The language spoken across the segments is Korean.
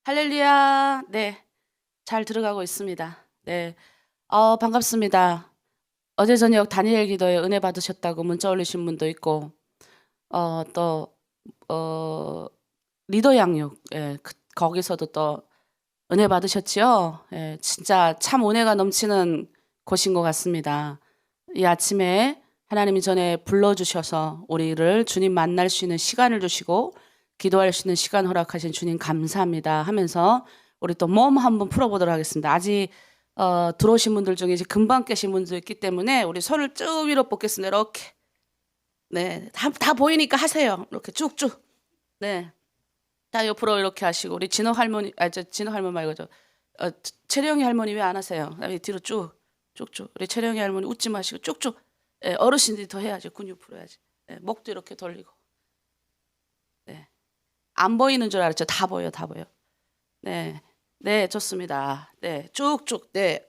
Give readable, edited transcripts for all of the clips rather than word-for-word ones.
할렐루야. 네, 잘 들어가고 있습니다. 네, 반갑습니다. 어제 저녁 다니엘 기도에 은혜 받으셨다고 문자 올리신 분도 있고, 또 리더 양육, 거기서도 또 은혜 받으셨지요. 진짜 참 은혜가 넘치는 곳인 것 같습니다. 이 아침에 하나님이 전에 불러주셔서 우리를 주님 만날 수 있는 시간을 주시고 기도할 수 있는 시간 허락하신 주님 감사합니다 하면서 우리 또 몸 한번 풀어보도록 하겠습니다. 아직 들어오신 분들 중에 이제 금방 깨신 분도 있기 때문에 우리 손을 쭉 위로 뻗겠습니다. 이렇게. 네, 다 보이니까 하세요. 이렇게 쭉쭉. 네, 다 옆으로 이렇게 하시고 우리 진호 할머니, 진호 할머니 말고 채령이 할머니 왜 안 하세요? 뒤로 쭉쭉. 우리 채령이 할머니 웃지 마시고 쭉쭉. 어르신들이 더 해야지. 근육 풀어야지. 목도 이렇게 돌리고. 네. 안 보이는 줄 알았죠? 다 보여. 네. 네, 좋습니다. 네, 쭉쭉. 네.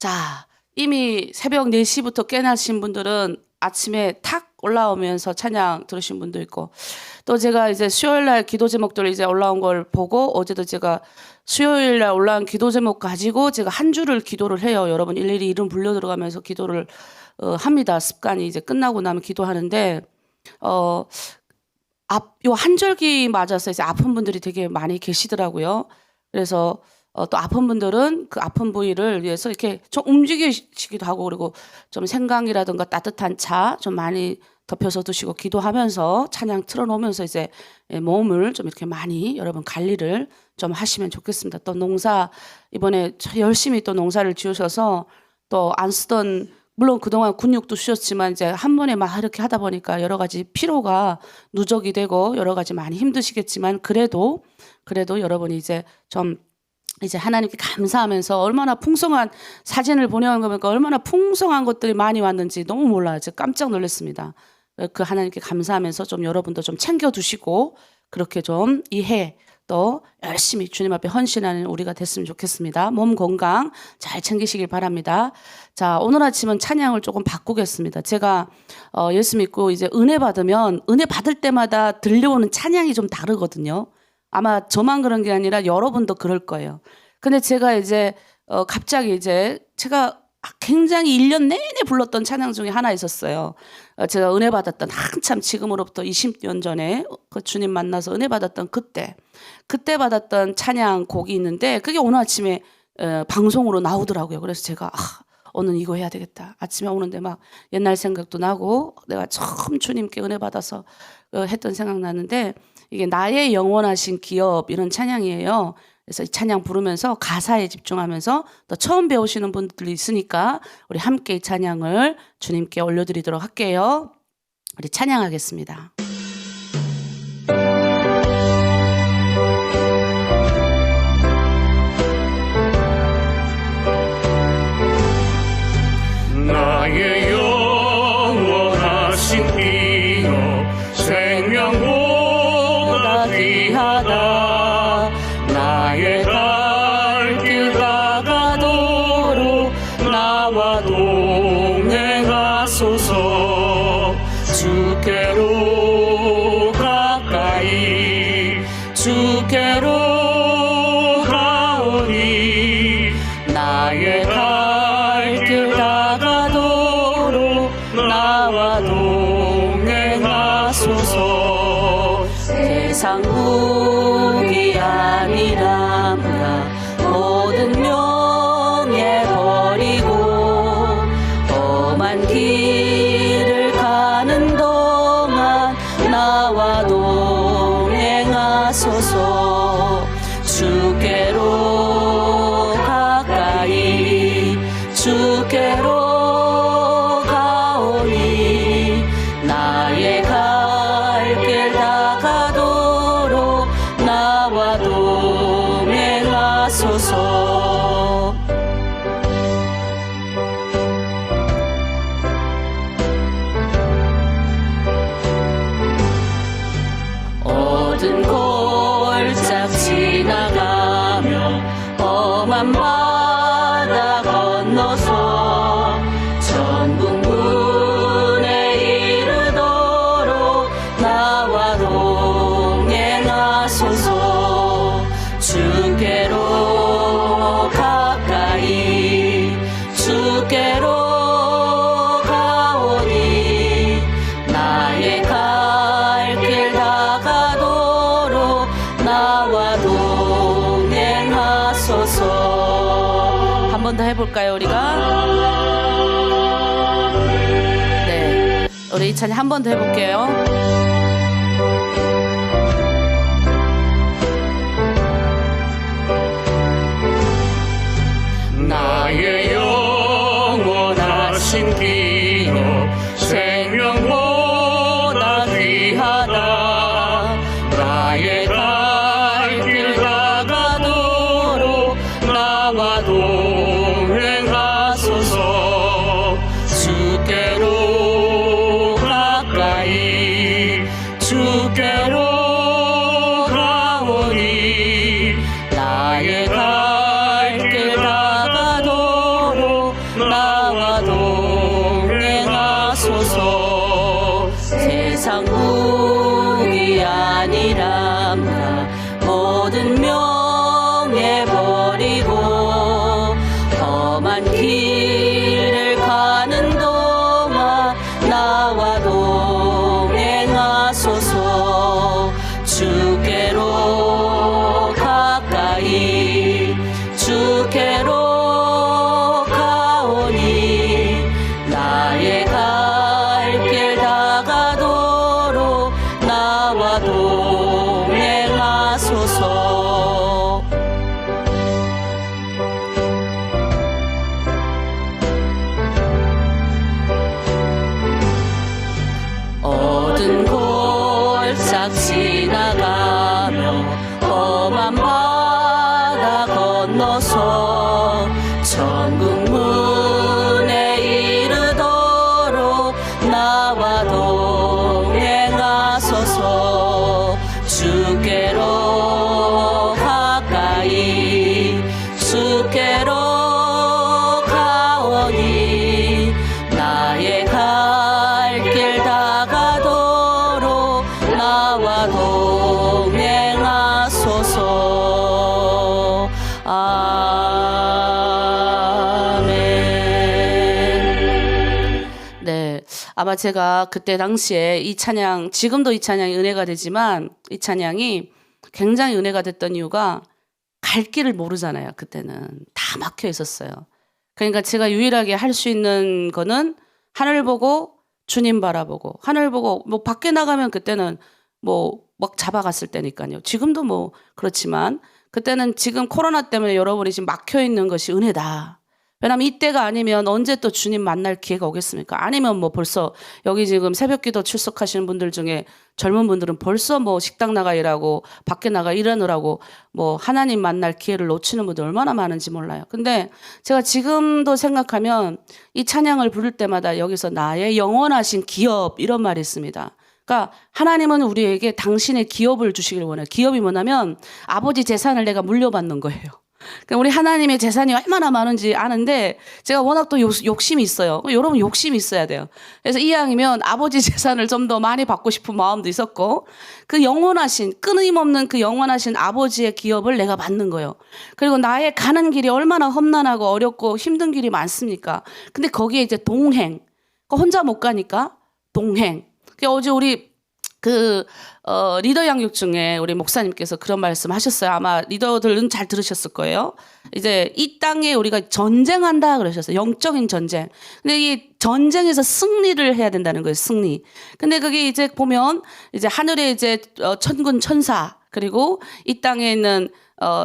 자, 이미 새벽 4시부터 깨나신 분들은 아침에 탁 올라오면서 찬양 들으신 분도 있고, 또 제가 이제 수요일날 기도 제목들 이제 올라온 걸 보고, 어제도 제가 수요일날 올라온 기도 제목 가지고 제가 한 주를 기도를 해요. 여러분 일일이 이름 불려 들어가면서 기도를 합니다. 습관이 이제 끝나고 나면 기도하는데, 요 한절기 맞아서 이제 아픈 분들이 되게 많이 계시더라고요. 그래서 또 아픈 분들은 그 아픈 부위를 위해서 이렇게 좀 움직이시기도 하고, 그리고 좀 생강이라든가 따뜻한 차 좀 많이 덮여서 드시고 기도하면서 찬양 틀어놓으면서 이제 몸을 좀 이렇게 많이 여러분 관리를 좀 하시면 좋겠습니다. 또 농사 이번에 열심히 또 농사를 지으셔서 또 안 쓰던, 물론 그동안 근육도 쓰셨지만 이제 한 번에 막 이렇게 하다 보니까 여러 가지 피로가 누적이 되고 여러 가지 많이 힘드시겠지만 그래도 여러분이 이제 좀 이제 하나님께 감사하면서 얼마나 풍성한 사진을 보내온 거니까 얼마나 풍성한 것들이 많이 왔는지 너무 몰라요. 제가 깜짝 놀랐습니다. 그 하나님께 감사하면서 좀 여러분도 좀 챙겨두시고 그렇게 좀 이해 또 열심히 주님 앞에 헌신하는 우리가 됐으면 좋겠습니다. 몸 건강 잘 챙기시길 바랍니다. 자, 오늘 아침은 찬양을 조금 바꾸겠습니다. 제가 예수 믿고 이제 은혜 받으면 은혜 받을 때마다 들려오는 찬양이 좀 다르거든요. 아마 저만 그런 게 아니라 여러분도 그럴 거예요. 근데 제가 이제 갑자기 이제 제가 굉장히 1년 내내 불렀던 찬양 중에 하나 있었어요. 제가 은혜 받았던 한참 지금으로부터 20년 전에 그 주님 만나서 은혜 받았던 그때 받았던 찬양 곡이 있는데 그게 오늘 아침에 방송으로 나오더라고요. 그래서 제가 오늘 이거 해야 되겠다. 아침에 오는데 막 옛날 생각도 나고 내가 처음 주님께 은혜 받아서 했던 생각 나는데 이게 나의 영원하신 기업 이런 찬양이에요. 그래서 이 찬양 부르면서 가사에 집중하면서 또 처음 배우시는 분들이 있으니까 우리 함께 이 찬양을 주님께 올려드리도록 할게요. 우리 찬양하겠습니다. 나의 영원하신 기업 생명보다 귀하다. 나의 갈 길 다가도록 나와 동행하소서. 주께로 가까이 주께로 가오니 나의 갈 길 다가도록 나와 동행하소서. 세상 무기 아니란가 모든 명예 버리고 험한 길을 가는 동안 나와 동행하소서. 주께로 가까이 주께로 가오니 나의 갈 길 다가도록 나와 동행하소서. 어두운 골짝 지나가며 험한 바다 건너서 천국문에 이르도록 나와 동행하소서. 나와 동행하소서. 한 번 더 해볼까요, 우리가? 네, 우리 이 찬양 한 번 더 해볼게요. 나의 영원하신 기업 생명보다 귀하다. 나의 갈 길 다가도록 나와 동행하소서. 주께로 가까이 주께로 가오니 나의 갈 길 나와 동행하소서. 세상 무기 아니랍니다. 모든 명예 버리고 험한 길을 가는 동안 나와 동행하소서. 주께로 가까이 주께로 나의 갈 길 다가도록 나와 동행하소서. 어두운 골짝 지나가며 험한 바다 건너서 천국 문에 이르도록 나와 동행하소서. 주께로 가까이 주께로 가오니 나의 갈 길 다가도록 나와 동행하소서. 아멘. 네, 아마 제가 그때 당시에 이 찬양, 지금도 이 찬양이 은혜가 되지만 이 찬양이 굉장히 은혜가 됐던 이유가 갈 길을 모르잖아요. 그때는 다 막혀 있었어요. 그러니까 제가 유일하게 할 수 있는 거는 하늘 보고 주님 바라보고, 하늘 보고 뭐 밖에 나가면 그때는 뭐 막 잡아갔을 때니까요. 지금도 뭐 그렇지만 그때는 지금 코로나 때문에 여러분이 지금 막혀 있는 것이 은혜다. 왜냐하면 이때가 아니면 언제 또 주님 만날 기회가 오겠습니까? 아니면 뭐 벌써 여기 지금 새벽기도 출석하시는 분들 중에 젊은 분들은 벌써 뭐 식당 나가 일하고 밖에 나가 일하느라고 뭐 하나님 만날 기회를 놓치는 분들 얼마나 많은지 몰라요. 근데 제가 지금도 생각하면 이 찬양을 부를 때마다 여기서 나의 영원하신 기업 이런 말이 있습니다. 그러니까 하나님은 우리에게 당신의 기업을 주시길 원해요. 기업이 뭐냐면 아버지 재산을 내가 물려받는 거예요. 그러니까 우리 하나님의 재산이 얼마나 많은지 아는데 제가 워낙 또 욕심이 있어요. 여러분 욕심이 있어야 돼요. 그래서 이왕이면 아버지 재산을 좀 더 많이 받고 싶은 마음도 있었고 그 영원하신 끊임없는 그 영원하신 아버지의 기업을 내가 받는 거예요. 그리고 나의 가는 길이 얼마나 험난하고 어렵고 힘든 길이 많습니까? 근데 거기에 이제 동행. 혼자 못 가니까 동행. 어제 우리 리더 양육 중에 우리 목사님께서 그런 말씀 하셨어요. 아마 리더들은 잘 들으셨을 거예요. 이제 이 땅에 우리가 전쟁한다 그러셨어요. 영적인 전쟁. 근데 이 전쟁에서 승리를 해야 된다는 거예요. 승리. 근데 그게 이제 보면 이제 하늘에 이제 천군 천사 그리고 이 땅에 있는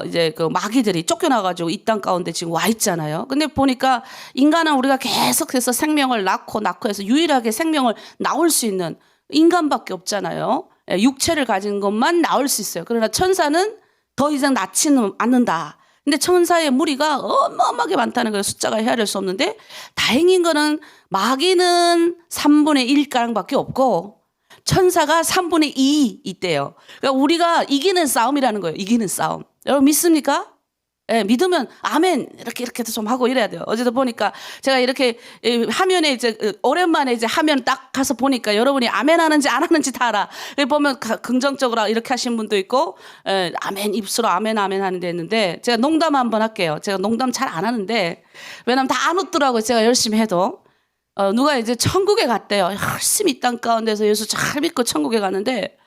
이제 그 마귀들이 쫓겨나가지고 이 땅 가운데 지금 와 있잖아요. 근데 보니까 인간은 우리가 계속해서 생명을 낳고 해서 유일하게 생명을 나올 수 있는 인간밖에 없잖아요. 육체를 가진 것만 나올 수 있어요. 그러나 천사는 더 이상 낳지는 않는다. 근데 천사의 무리가 어마어마하게 많다는 거예요. 숫자가 헤아릴 수 없는데 다행인 거는 마귀는 3분의 1가량밖에 없고 천사가 3분의 2 있대요. 그러니까 우리가 이기는 싸움이라는 거예요. 이기는 싸움. 여러분 믿습니까? 예, 믿으면 아멘 이렇게 좀 하고 이래야 돼요. 어제도 보니까 제가 이렇게 화면에 이제 오랜만에 이제 화면 딱 가서 보니까 여러분이 아멘 하는지 안 하는지 다 알아. 보면 긍정적으로 이렇게 하신 분도 있고 아멘 입술로 아멘 하는데 있는데 제가 농담 한번 할게요. 제가 농담 잘 안 하는데 왜냐면 다 안 웃더라고요. 제가 열심히 해도 누가 이제 천국에 갔대요. 열심히 이 땅 가운데서 예수 잘 믿고 천국에 갔는데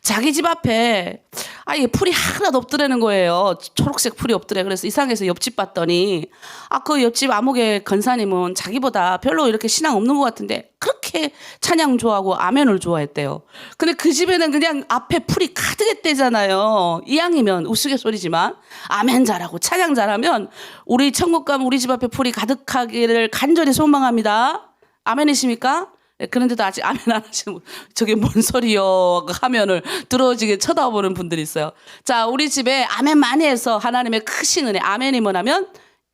자기 집 앞에 이게 풀이 하나도 없더라는 거예요. 초록색 풀이 없더래. 그래서 이상해서 옆집 봤더니 그 옆집 아무개 권사님은 자기보다 별로 이렇게 신앙 없는 것 같은데 그렇게 찬양 좋아하고 아멘을 좋아했대요. 근데 그 집에는 그냥 앞에 풀이 가득했대잖아요. 이왕이면 우스갯소리지만 아멘 잘하고 찬양 잘하면 우리 천국 가면 우리 집 앞에 풀이 가득하기를 간절히 소망합니다. 아멘이십니까? 그런데도 아직 아멘 안 하시는 분, 저게 뭔 소리요? 하면을 들어지게 쳐다보는 분들이 있어요. 자, 우리 집에 아멘 많이 해서 하나님의 크신 은혜, 아멘이 뭐냐면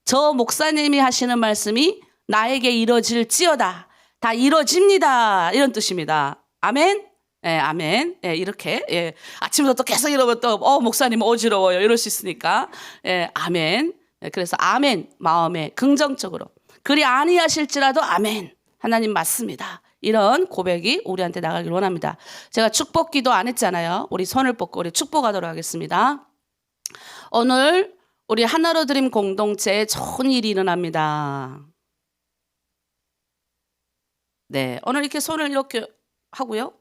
저 목사님이 하시는 말씀이 나에게 이뤄질지어다. 다 이뤄집니다. 이런 뜻입니다. 아멘? 예, 아멘. 예, 이렇게. 예. 아침부터 또 계속 이러면 또, 목사님 어지러워요. 이럴 수 있으니까. 예, 아멘. 예, 그래서 아멘. 마음에 긍정적으로. 그리 아니하실지라도 아멘. 하나님 맞습니다. 이런 고백이 우리한테 나가길 원합니다. 제가 축복 기도 안 했잖아요. 우리 손을 뻗고 우리 축복하도록 하겠습니다. 오늘 우리 하나로 드림 공동체에 좋은 일이 일어납니다. 네, 오늘 이렇게 손을 이렇게 하고요.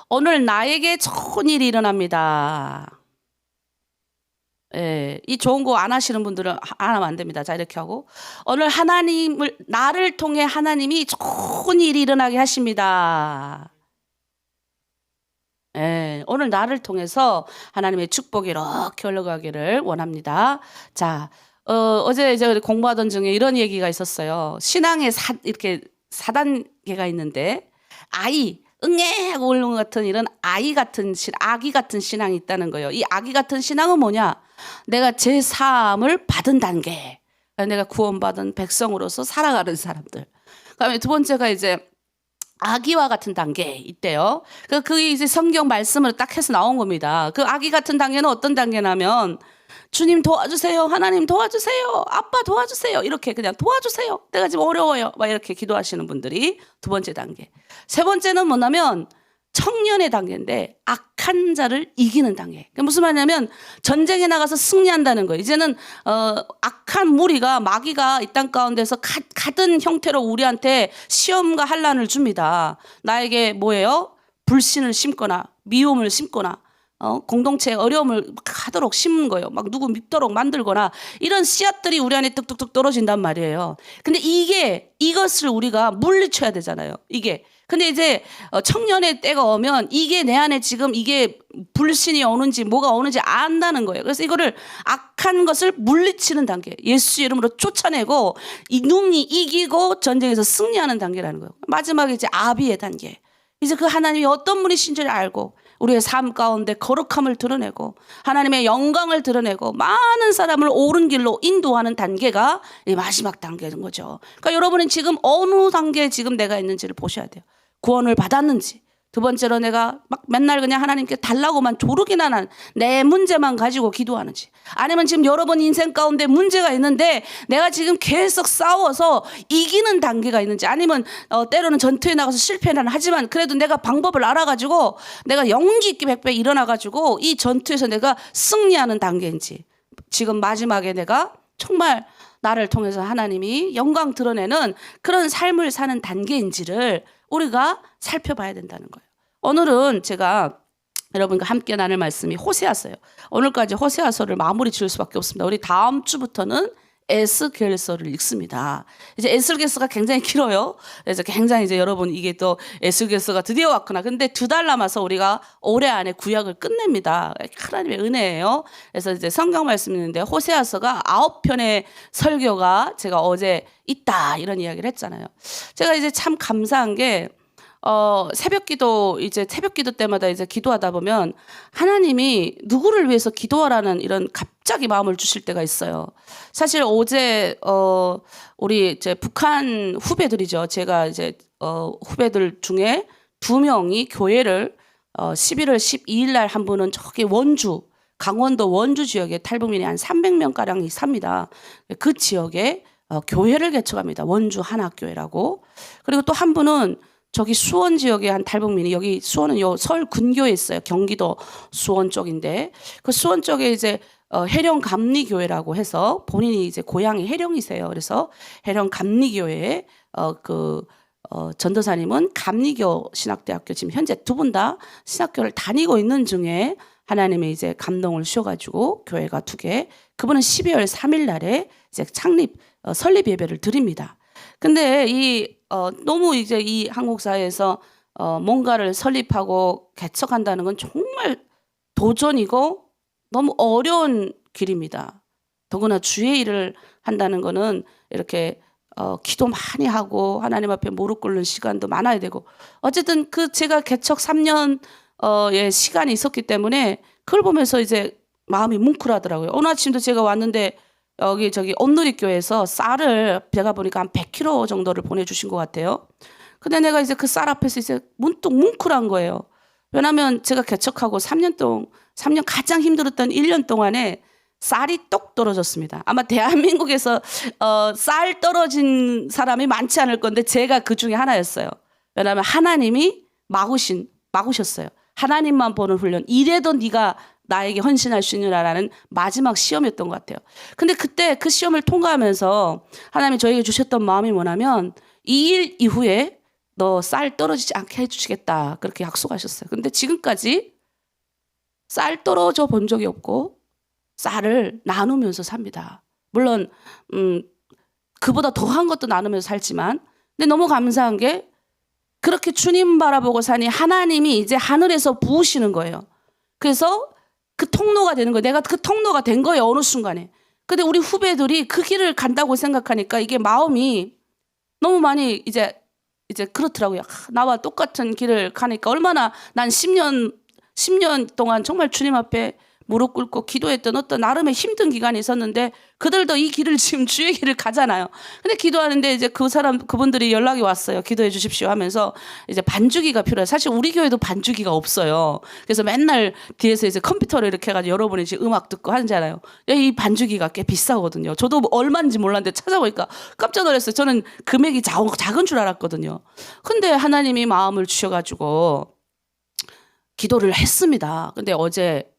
오늘 나에게 좋은 일이 일어납니다. 예, 이 좋은 거 안 하시는 분들은 안 하면 안 됩니다. 자, 이렇게 하고 오늘 나를 통해 하나님이 좋은 일이 일어나게 하십니다. 예, 오늘 나를 통해서 하나님의 축복이 이렇게 흘러가기를 원합니다. 자, 어제 이제 공부하던 중에 이런 얘기가 있었어요. 신앙의 이렇게 4단계가 있는데 응애 하고 오는 것 같은 이런 아기 같은 신앙이 있다는 거예요. 이 아기 같은 신앙은 뭐냐? 내가 제 사함을 받은 단계. 내가 구원받은 백성으로서 살아가는 사람들. 그다음에 두 번째가 이제 아기와 같은 단계 있대요. 그게 이제 성경 말씀으로 딱 해서 나온 겁니다. 그 아기 같은 단계는 어떤 단계냐면 주님 도와주세요. 하나님 도와주세요. 아빠 도와주세요. 이렇게 그냥 도와주세요. 내가 지금 어려워요. 막 이렇게 기도하시는 분들이 두 번째 단계. 세 번째는 뭐냐면 청년의 단계인데 악한 자를 이기는 단계. 무슨 말이냐면 전쟁에 나가서 승리한다는 거예요. 이제는 악한 무리가 마귀가 이 땅 가운데서 가든 형태로 우리한테 시험과 환난을 줍니다. 나에게 뭐예요? 불신을 심거나 미움을 심거나 공동체의 어려움을 하도록 심는 거예요. 막 누구 밉도록 만들거나 이런 씨앗들이 우리 안에 뚝뚝뚝 떨어진단 말이에요. 근데 이것을 우리가 물리쳐야 되잖아요. 근데 이제 청년의 때가 오면 이게 내 안에 지금 이게 불신이 오는지 뭐가 오는지 안다는 거예요. 그래서 이거를 악한 것을 물리치는 단계. 예수의 이름으로 쫓아내고 이 눈이 이기고 전쟁에서 승리하는 단계라는 거예요. 마지막에 이제 아비의 단계. 이제 그 하나님이 어떤 분이신지를 알고 우리의 삶 가운데 거룩함을 드러내고 하나님의 영광을 드러내고 많은 사람을 옳은 길로 인도하는 단계가 이 마지막 단계인 거죠. 그러니까 여러분은 지금 어느 단계에 지금 내가 있는지를 보셔야 돼요. 구원을 받았는지. 두 번째로 내가 막 맨날 그냥 하나님께 달라고만 조르기나 한 내 문제만 가지고 기도하는지. 아니면 지금 여러분 인생 가운데 문제가 있는데 내가 지금 계속 싸워서 이기는 단계가 있는지. 아니면 때로는 전투에 나가서 실패는 하지만 그래도 내가 방법을 알아가지고 내가 용기 있게 백배 일어나가지고 이 전투에서 내가 승리하는 단계인지. 지금 마지막에 내가 정말 나를 통해서 하나님이 영광 드러내는 그런 삶을 사는 단계인지를 우리가 살펴봐야 된다는 거예요. 오늘은 제가 여러분과 함께 나눌 말씀이 호세아서예요. 오늘까지 호세아서를 마무리 지을 수밖에 없습니다. 우리 다음 주부터는 에스겔서를 읽습니다. 이제 에스겔서가 굉장히 길어요. 그래서 굉장히 이제 여러분 이게 또 에스겔서가 드디어 왔구나. 근데 2달 남아서 우리가 올해 안에 구약을 끝냅니다. 하나님의 은혜예요. 그래서 이제 성경 말씀이 있는데 호세아서가 9편의 설교가 제가 어제 있다 이런 이야기를 했잖아요. 제가 이제 참 감사한 게 새벽 기도 때마다 이제 기도하다 보면 하나님이 누구를 위해서 기도하라는 이런 갑자기 마음을 주실 때가 있어요. 사실 어제 우리 이제 북한 후배들이죠. 제가 이제 후배들 중에 2명이 교회를 11월 12일 날 한 분은 저기 강원도 원주 지역에 탈북민이 한 300명 가량이 삽니다. 그 지역에 교회를 개척합니다. 원주 한학교회라고. 그리고 또 한 분은 저기 수원 지역에 한 탈북민이, 여기 수원은 서울 근교에 있어요. 경기도 수원 쪽인데 그 수원 쪽에 이제 해령 감리교회라고 해서 본인이 이제 고향이 해령이세요. 그래서 해령 감리교회에 전도사님은 감리교 신학대학교 지금 현재 두 분 다 신학교를 다니고 있는 중에 하나님의 이제 감동을 주셔가지고 교회가 2개. 그분은 12월 3일 날에 이제 설립 예배를 드립니다. 근데 너무 이제 이 한국 사회에서 뭔가를 설립하고 개척한다는 건 정말 도전이고 너무 어려운 길입니다. 더구나 주의 일을 한다는 거는 이렇게 기도 많이 하고 하나님 앞에 무릎 꿇는 시간도 많아야 되고 어쨌든 제가 개척 3년의 시간이 있었기 때문에 그걸 보면서 이제 마음이 뭉클하더라고요. 어느 아침도 제가 왔는데 저기 온누리교회에서 쌀을 제가 보니까 한 100kg 정도를 보내주신 것 같아요. 근데 내가 이제 그 쌀 앞에서 이제 문득 뭉클한 거예요. 왜냐하면 제가 개척하고 3년 가장 힘들었던 1년 동안에 쌀이 똑 떨어졌습니다. 아마 대한민국에서 쌀 떨어진 사람이 많지 않을 건데 제가 그 중에 하나였어요. 왜냐하면 하나님이 막으셨어요. 하나님만 보는 훈련. 이래도 네가 나에게 헌신할 수 있느냐라는 마지막 시험이었던 것 같아요. 근데 그때 그 시험을 통과하면서 하나님이 저에게 주셨던 마음이 뭐냐면 이 일 이후에 너 쌀 떨어지지 않게 해주시겠다. 그렇게 약속하셨어요. 근데 지금까지 쌀 떨어져 본 적이 없고 쌀을 나누면서 삽니다. 물론 그보다 더한 것도 나누면서 살지만 근데 너무 감사한 게 그렇게 주님 바라보고 사니 하나님이 이제 하늘에서 부으시는 거예요. 그래서 그 통로가 되는 거예요. 내가 그 통로가 된 거예요. 어느 순간에. 근데 우리 후배들이 그 길을 간다고 생각하니까 이게 마음이 너무 많이 이제 그렇더라고요. 나와 똑같은 길을 가니까 얼마나 난 10년 동안 정말 주님 앞에 무릎 꿇고 기도했던 어떤 나름의 힘든 기간이 있었는데 그들도 이 길을 지금 주의 길을 가잖아요. 근데 기도하는데 이제 그분들이 연락이 왔어요. 기도해 주십시오 하면서 이제 반주기가 필요해요. 사실 우리 교회도 반주기가 없어요. 그래서 맨날 뒤에서 이제 컴퓨터를 이렇게 해가지고 여러분이 이제 음악 듣고 하잖아요. 이 반주기가 꽤 비싸거든요. 저도 얼마인지 몰랐는데 찾아보니까 깜짝 놀랐어요. 저는 금액이 작은 줄 알았거든요. 근데 하나님이 마음을 주셔가지고 기도를 했습니다. 근데 어제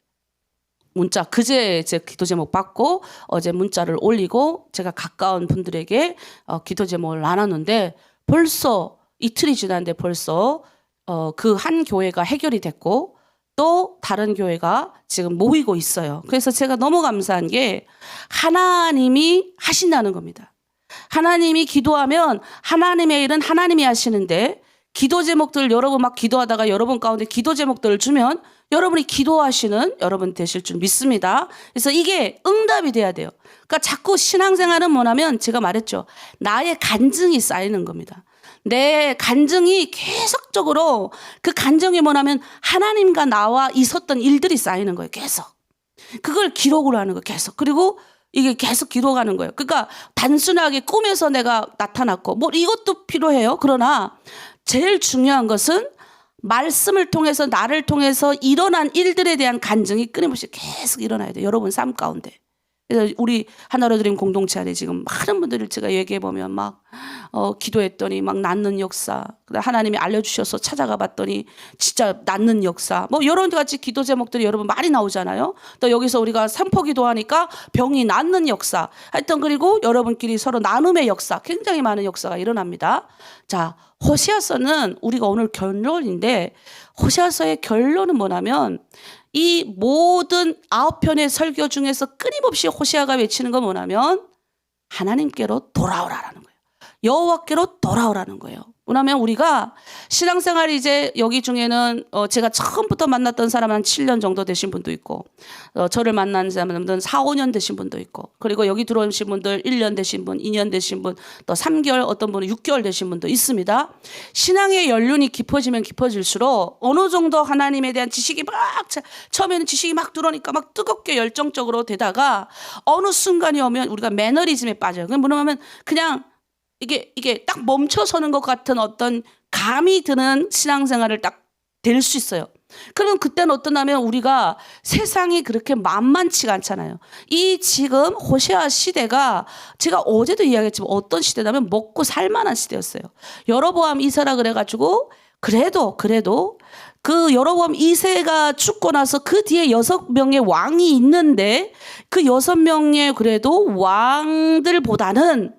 그제 이제 기도 제목 받고 어제 문자를 올리고 제가 가까운 분들에게 기도 제목을 나눴는데 벌써 이틀이 지났는데 벌써 그 한 교회가 해결이 됐고 또 다른 교회가 지금 모이고 있어요. 그래서 제가 너무 감사한 게 하나님이 하신다는 겁니다. 하나님이 기도하면 하나님의 일은 하나님이 하시는데 기도 제목들 여러분 막 기도하다가 여러분 가운데 기도 제목들을 주면 여러분이 기도하시는 여러분 되실 줄 믿습니다. 그래서 이게 응답이 돼야 돼요. 그러니까 자꾸 신앙생활은 뭐냐면 제가 말했죠. 나의 간증이 쌓이는 겁니다. 내 간증이 계속적으로 그 간증이 뭐냐면 하나님과 나와 있었던 일들이 쌓이는 거예요. 계속. 그걸 기록으로 하는 거예요. 계속. 그리고 이게 계속 기록하는 거예요. 그러니까 단순하게 꿈에서 내가 나타났고 뭐 이것도 필요해요. 그러나 제일 중요한 것은 말씀을 통해서 나를 통해서 일어난 일들에 대한 간증이 끊임없이 계속 일어나야 돼요. 여러분 삶 가운데. 그래서 우리 하나로 드림 공동체 안에 지금 많은 분들을 제가 얘기해보면 막 기도했더니 막 낫는 역사, 하나님이 알려주셔서 찾아가 봤더니 진짜 낫는 역사, 뭐 여러 가지 기도 제목들이 여러분 많이 나오잖아요. 또 여기서 우리가 선포 기도하니까 병이 낫는 역사 하여튼 그리고 여러분끼리 서로 나눔의 역사, 굉장히 많은 역사가 일어납니다. 자, 호세아서는 우리가 오늘 결론인데 호세아서의 결론은 뭐냐면 이 모든 9편의 설교 중에서 끊임없이 호세아가 외치는 건 뭐냐면 하나님께로 돌아오라라는 거예요. 여호와께로 돌아오라는 거예요. 왜냐하면 우리가 신앙생활이 이제 여기 중에는 제가 처음부터 만났던 사람은 한 7년 정도 되신 분도 있고 저를 만난 사람은 4, 5년 되신 분도 있고 그리고 여기 들어오신 분들 1년 되신 분, 2년 되신 분, 또 3개월 어떤 분은 6개월 되신 분도 있습니다. 신앙의 연륜이 깊어지면 깊어질수록 어느 정도 하나님에 대한 지식이 막 처음에는 지식이 막 들어오니까 막 뜨겁게 열정적으로 되다가 어느 순간이 오면 우리가 매너리즘에 빠져요. 그게 뭐냐면 그냥 이게 딱 멈춰서는 것 같은 어떤 감이 드는 신앙생활을 딱 될 수 있어요. 그럼 그때는 어떠냐면 우리가 세상이 그렇게 만만치가 않잖아요. 이 지금 호세아 시대가 제가 어제도 이야기했지만 어떤 시대냐면 먹고 살만한 시대였어요. 여로보암 이사라 그래가지고 그래도 그 여로보암 2세가 죽고 나서 그 뒤에 6명의 왕이 있는데 그 6명의 그래도 왕들보다는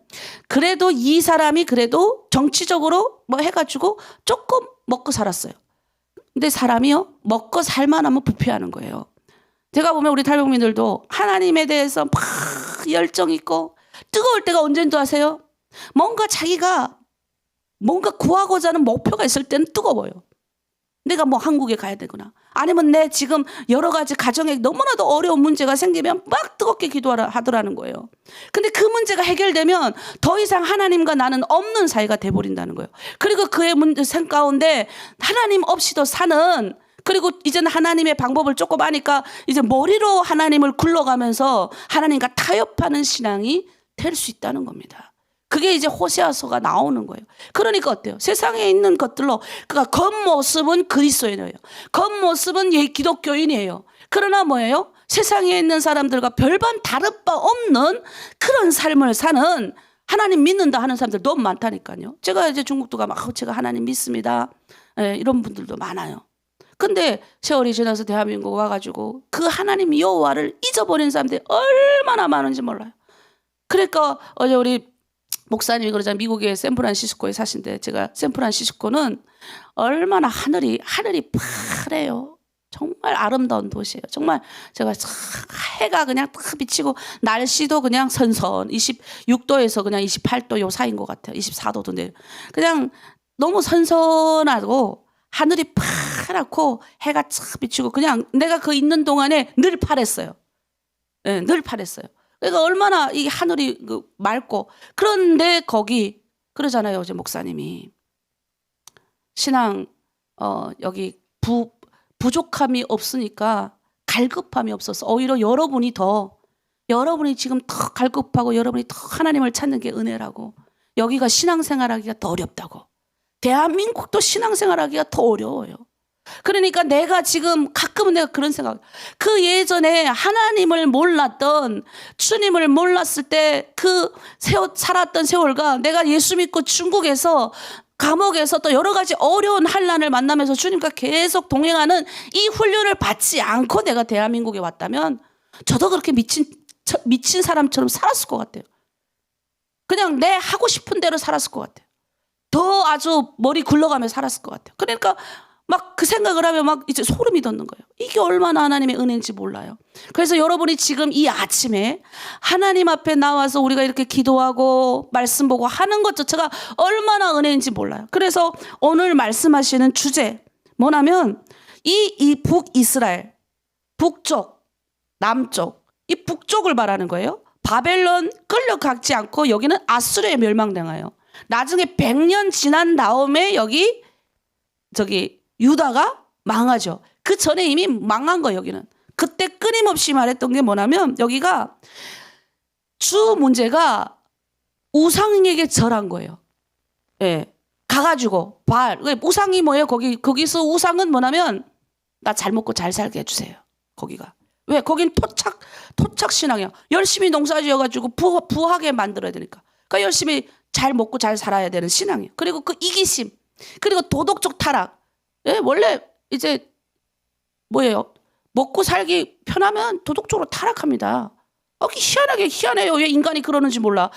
그래도 이 사람이 그래도 정치적으로 뭐 해가지고 조금 먹고 살았어요. 근데 사람이요 먹고 살만하면 부패하는 거예요. 제가 보면 우리 탈북민들도 하나님에 대해서 막 열정 있고 뜨거울 때가 언제인 줄 아세요? 뭔가 자기가 뭔가 구하고자 하는 목표가 있을 때는 뜨거워요. 내가 뭐 한국에 가야 되구나. 아니면 내 지금 여러 가지 가정에 너무나도 어려운 문제가 생기면 막 뜨겁게 기도하더라는 거예요. 근데 그 문제가 해결되면 더 이상 하나님과 나는 없는 사이가 돼버린다는 거예요. 그리고 그의 문제 생 가운데 하나님 없이도 사는 그리고 이제는 하나님의 방법을 조금 아니까 이제 머리로 하나님을 굴러가면서 하나님과 타협하는 신앙이 될 수 있다는 겁니다. 그게 이제 호세아서가 나오는 거예요. 그러니까 어때요? 세상에 있는 것들로 그러니까 겉모습은 그리스도인이에요. 겉모습은 기독교인이에요. 그러나 뭐예요? 세상에 있는 사람들과 별반 다를 바 없는 그런 삶을 사는 하나님 믿는다 하는 사람들 너무 많다니까요. 제가 이제 중국도 가면 제가 하나님 믿습니다. 예, 이런 분들도 많아요. 근데 세월이 지나서 대한민국 와가지고 그 하나님 여호와를 잊어버린 사람들이 얼마나 많은지 몰라요. 그러니까 어제 우리 목사님이 그러잖아요. 미국의 샌프란시스코에 사신데 제가 샌프란시스코는 얼마나 하늘이 파래요. 정말 아름다운 도시예요. 정말 제가 해가 그냥 딱 비치고 날씨도 그냥 선선 26도에서 그냥 28도 요 사이인 것 같아요. 24도도 그냥 너무 선선하고 하늘이 파랗고 해가 쫙 비치고 그냥 내가 그 있는 동안에 늘 파랬어요. 네, 늘 파랬어요. 그러니까 얼마나 이 하늘이 맑고 그런데 거기 그러잖아요. 어제 목사님이 신앙 여기 부족함이 없으니까 갈급함이 없어서 오히려 여러분이 지금 더 갈급하고 여러분이 더 하나님을 찾는 게 은혜라고 여기가 신앙생활하기가 더 어렵다고 대한민국도 신앙생활하기가 더 어려워요. 그러니까 내가 지금 가끔은 내가 그런 생각 그 예전에 하나님을 몰랐던 주님을 몰랐을 때 그 살았던 세월과 내가 예수 믿고 중국에서 감옥에서 또 여러 가지 어려운 환난을 만나면서 주님과 계속 동행하는 이 훈련을 받지 않고 내가 대한민국에 왔다면 저도 그렇게 미친 사람처럼 살았을 것 같아요. 그냥 내 하고 싶은 대로 살았을 것 같아요. 더 아주 머리 굴러가며 살았을 것 같아요. 그러니까 막 그 생각을 하면 막 이제 소름이 돋는 거예요. 이게 얼마나 하나님의 은혜인지 몰라요. 그래서 여러분이 지금 이 아침에 하나님 앞에 나와서 우리가 이렇게 기도하고 말씀 보고 하는 것 자체가 얼마나 은혜인지 몰라요. 그래서 오늘 말씀하시는 주제 뭐냐면 이 북이스라엘, 북쪽, 남쪽 이 북쪽을 말하는 거예요. 바벨론 끌려가지 않고 여기는 아수르에 멸망당해요. 나중에 100년 지난 다음에 저기 유다가 망하죠. 그 전에 이미 망한 거예요. 여기는. 그때 끊임없이 말했던 게 뭐냐면 여기가 주 문제가 우상에게 절한 거예요. 예. 가가지고 우상이 뭐예요? 거기서 우상은 뭐냐면 나 잘 먹고 잘 살게 해주세요. 거기가. 왜? 거긴 토착 신앙이야. 열심히 농사 지어가지고 부하게 만들어야 되니까. 그러니까 열심히 잘 먹고 잘 살아야 되는 신앙이에요. 그리고 그 이기심, 그리고 도덕적 타락. 예, 원래 이제 뭐예요? 먹고 살기 편하면 도덕적으로 타락합니다. 희한해요. 왜 인간이 그러는지 몰라.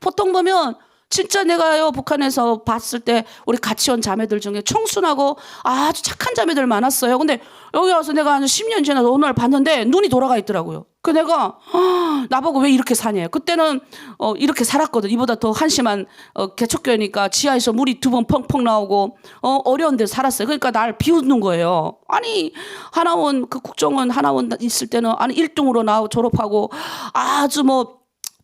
보통 보면 진짜 내가요 북한에서 봤을 때 우리 같이 온 자매들 중에 청순하고 아주 착한 자매들 많았어요. 근데 여기 와서 내가 한 10년 지나서 어느 날 봤는데 눈이 돌아가 있더라고요. 그 내가 나보고 왜 이렇게 사냐. 그때는 이렇게 살았거든. 이보다 더 한심한 개척교회니까 지하에서 물이 2번 펑펑 나오고 어려운 데 살았어요. 그러니까 날 비웃는 거예요. 아니 하나원 그 국정원 하나원 있을 때는 아니 1등으로 졸업하고 아주 뭐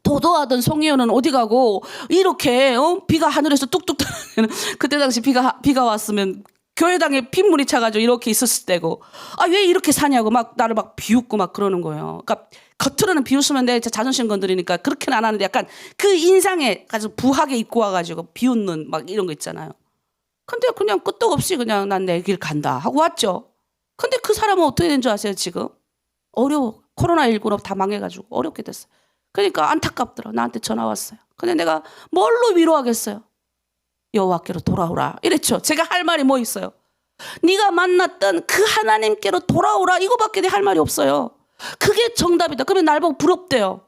도도하던 송혜연은 어디 가고 이렇게 비가 하늘에서 뚝뚝 떨어지는 그때 당시 비가 왔으면 교회당에 핏물이 차가지고 이렇게 있었을 때고 왜 이렇게 사냐고 막 나를 막 비웃고 막 그러는 거예요. 그러니까 겉으로는 비웃으면 내 자존심 건드리니까 그렇게는 안 하는데 약간 그 인상에 아주 부하게 입고 와가지고 비웃는 막 이런 거 있잖아요. 근데 그냥 끄떡없이 그냥 난 내 길 간다 하고 왔죠. 근데 그 사람은 어떻게 된 줄 아세요 지금? 어려워. 코로나19로 다 망해가지고 어렵게 됐어요. 그러니까 안타깝더라. 나한테 전화 왔어요. 근데 내가 뭘로 위로하겠어요? 여호와께로 돌아오라 이랬죠. 제가 할 말이 뭐 있어요? 네가 만났던 그 하나님께로 돌아오라. 이거밖에 내 할 말이 없어요. 그게 정답이다. 그러면 날 보고 부럽대요.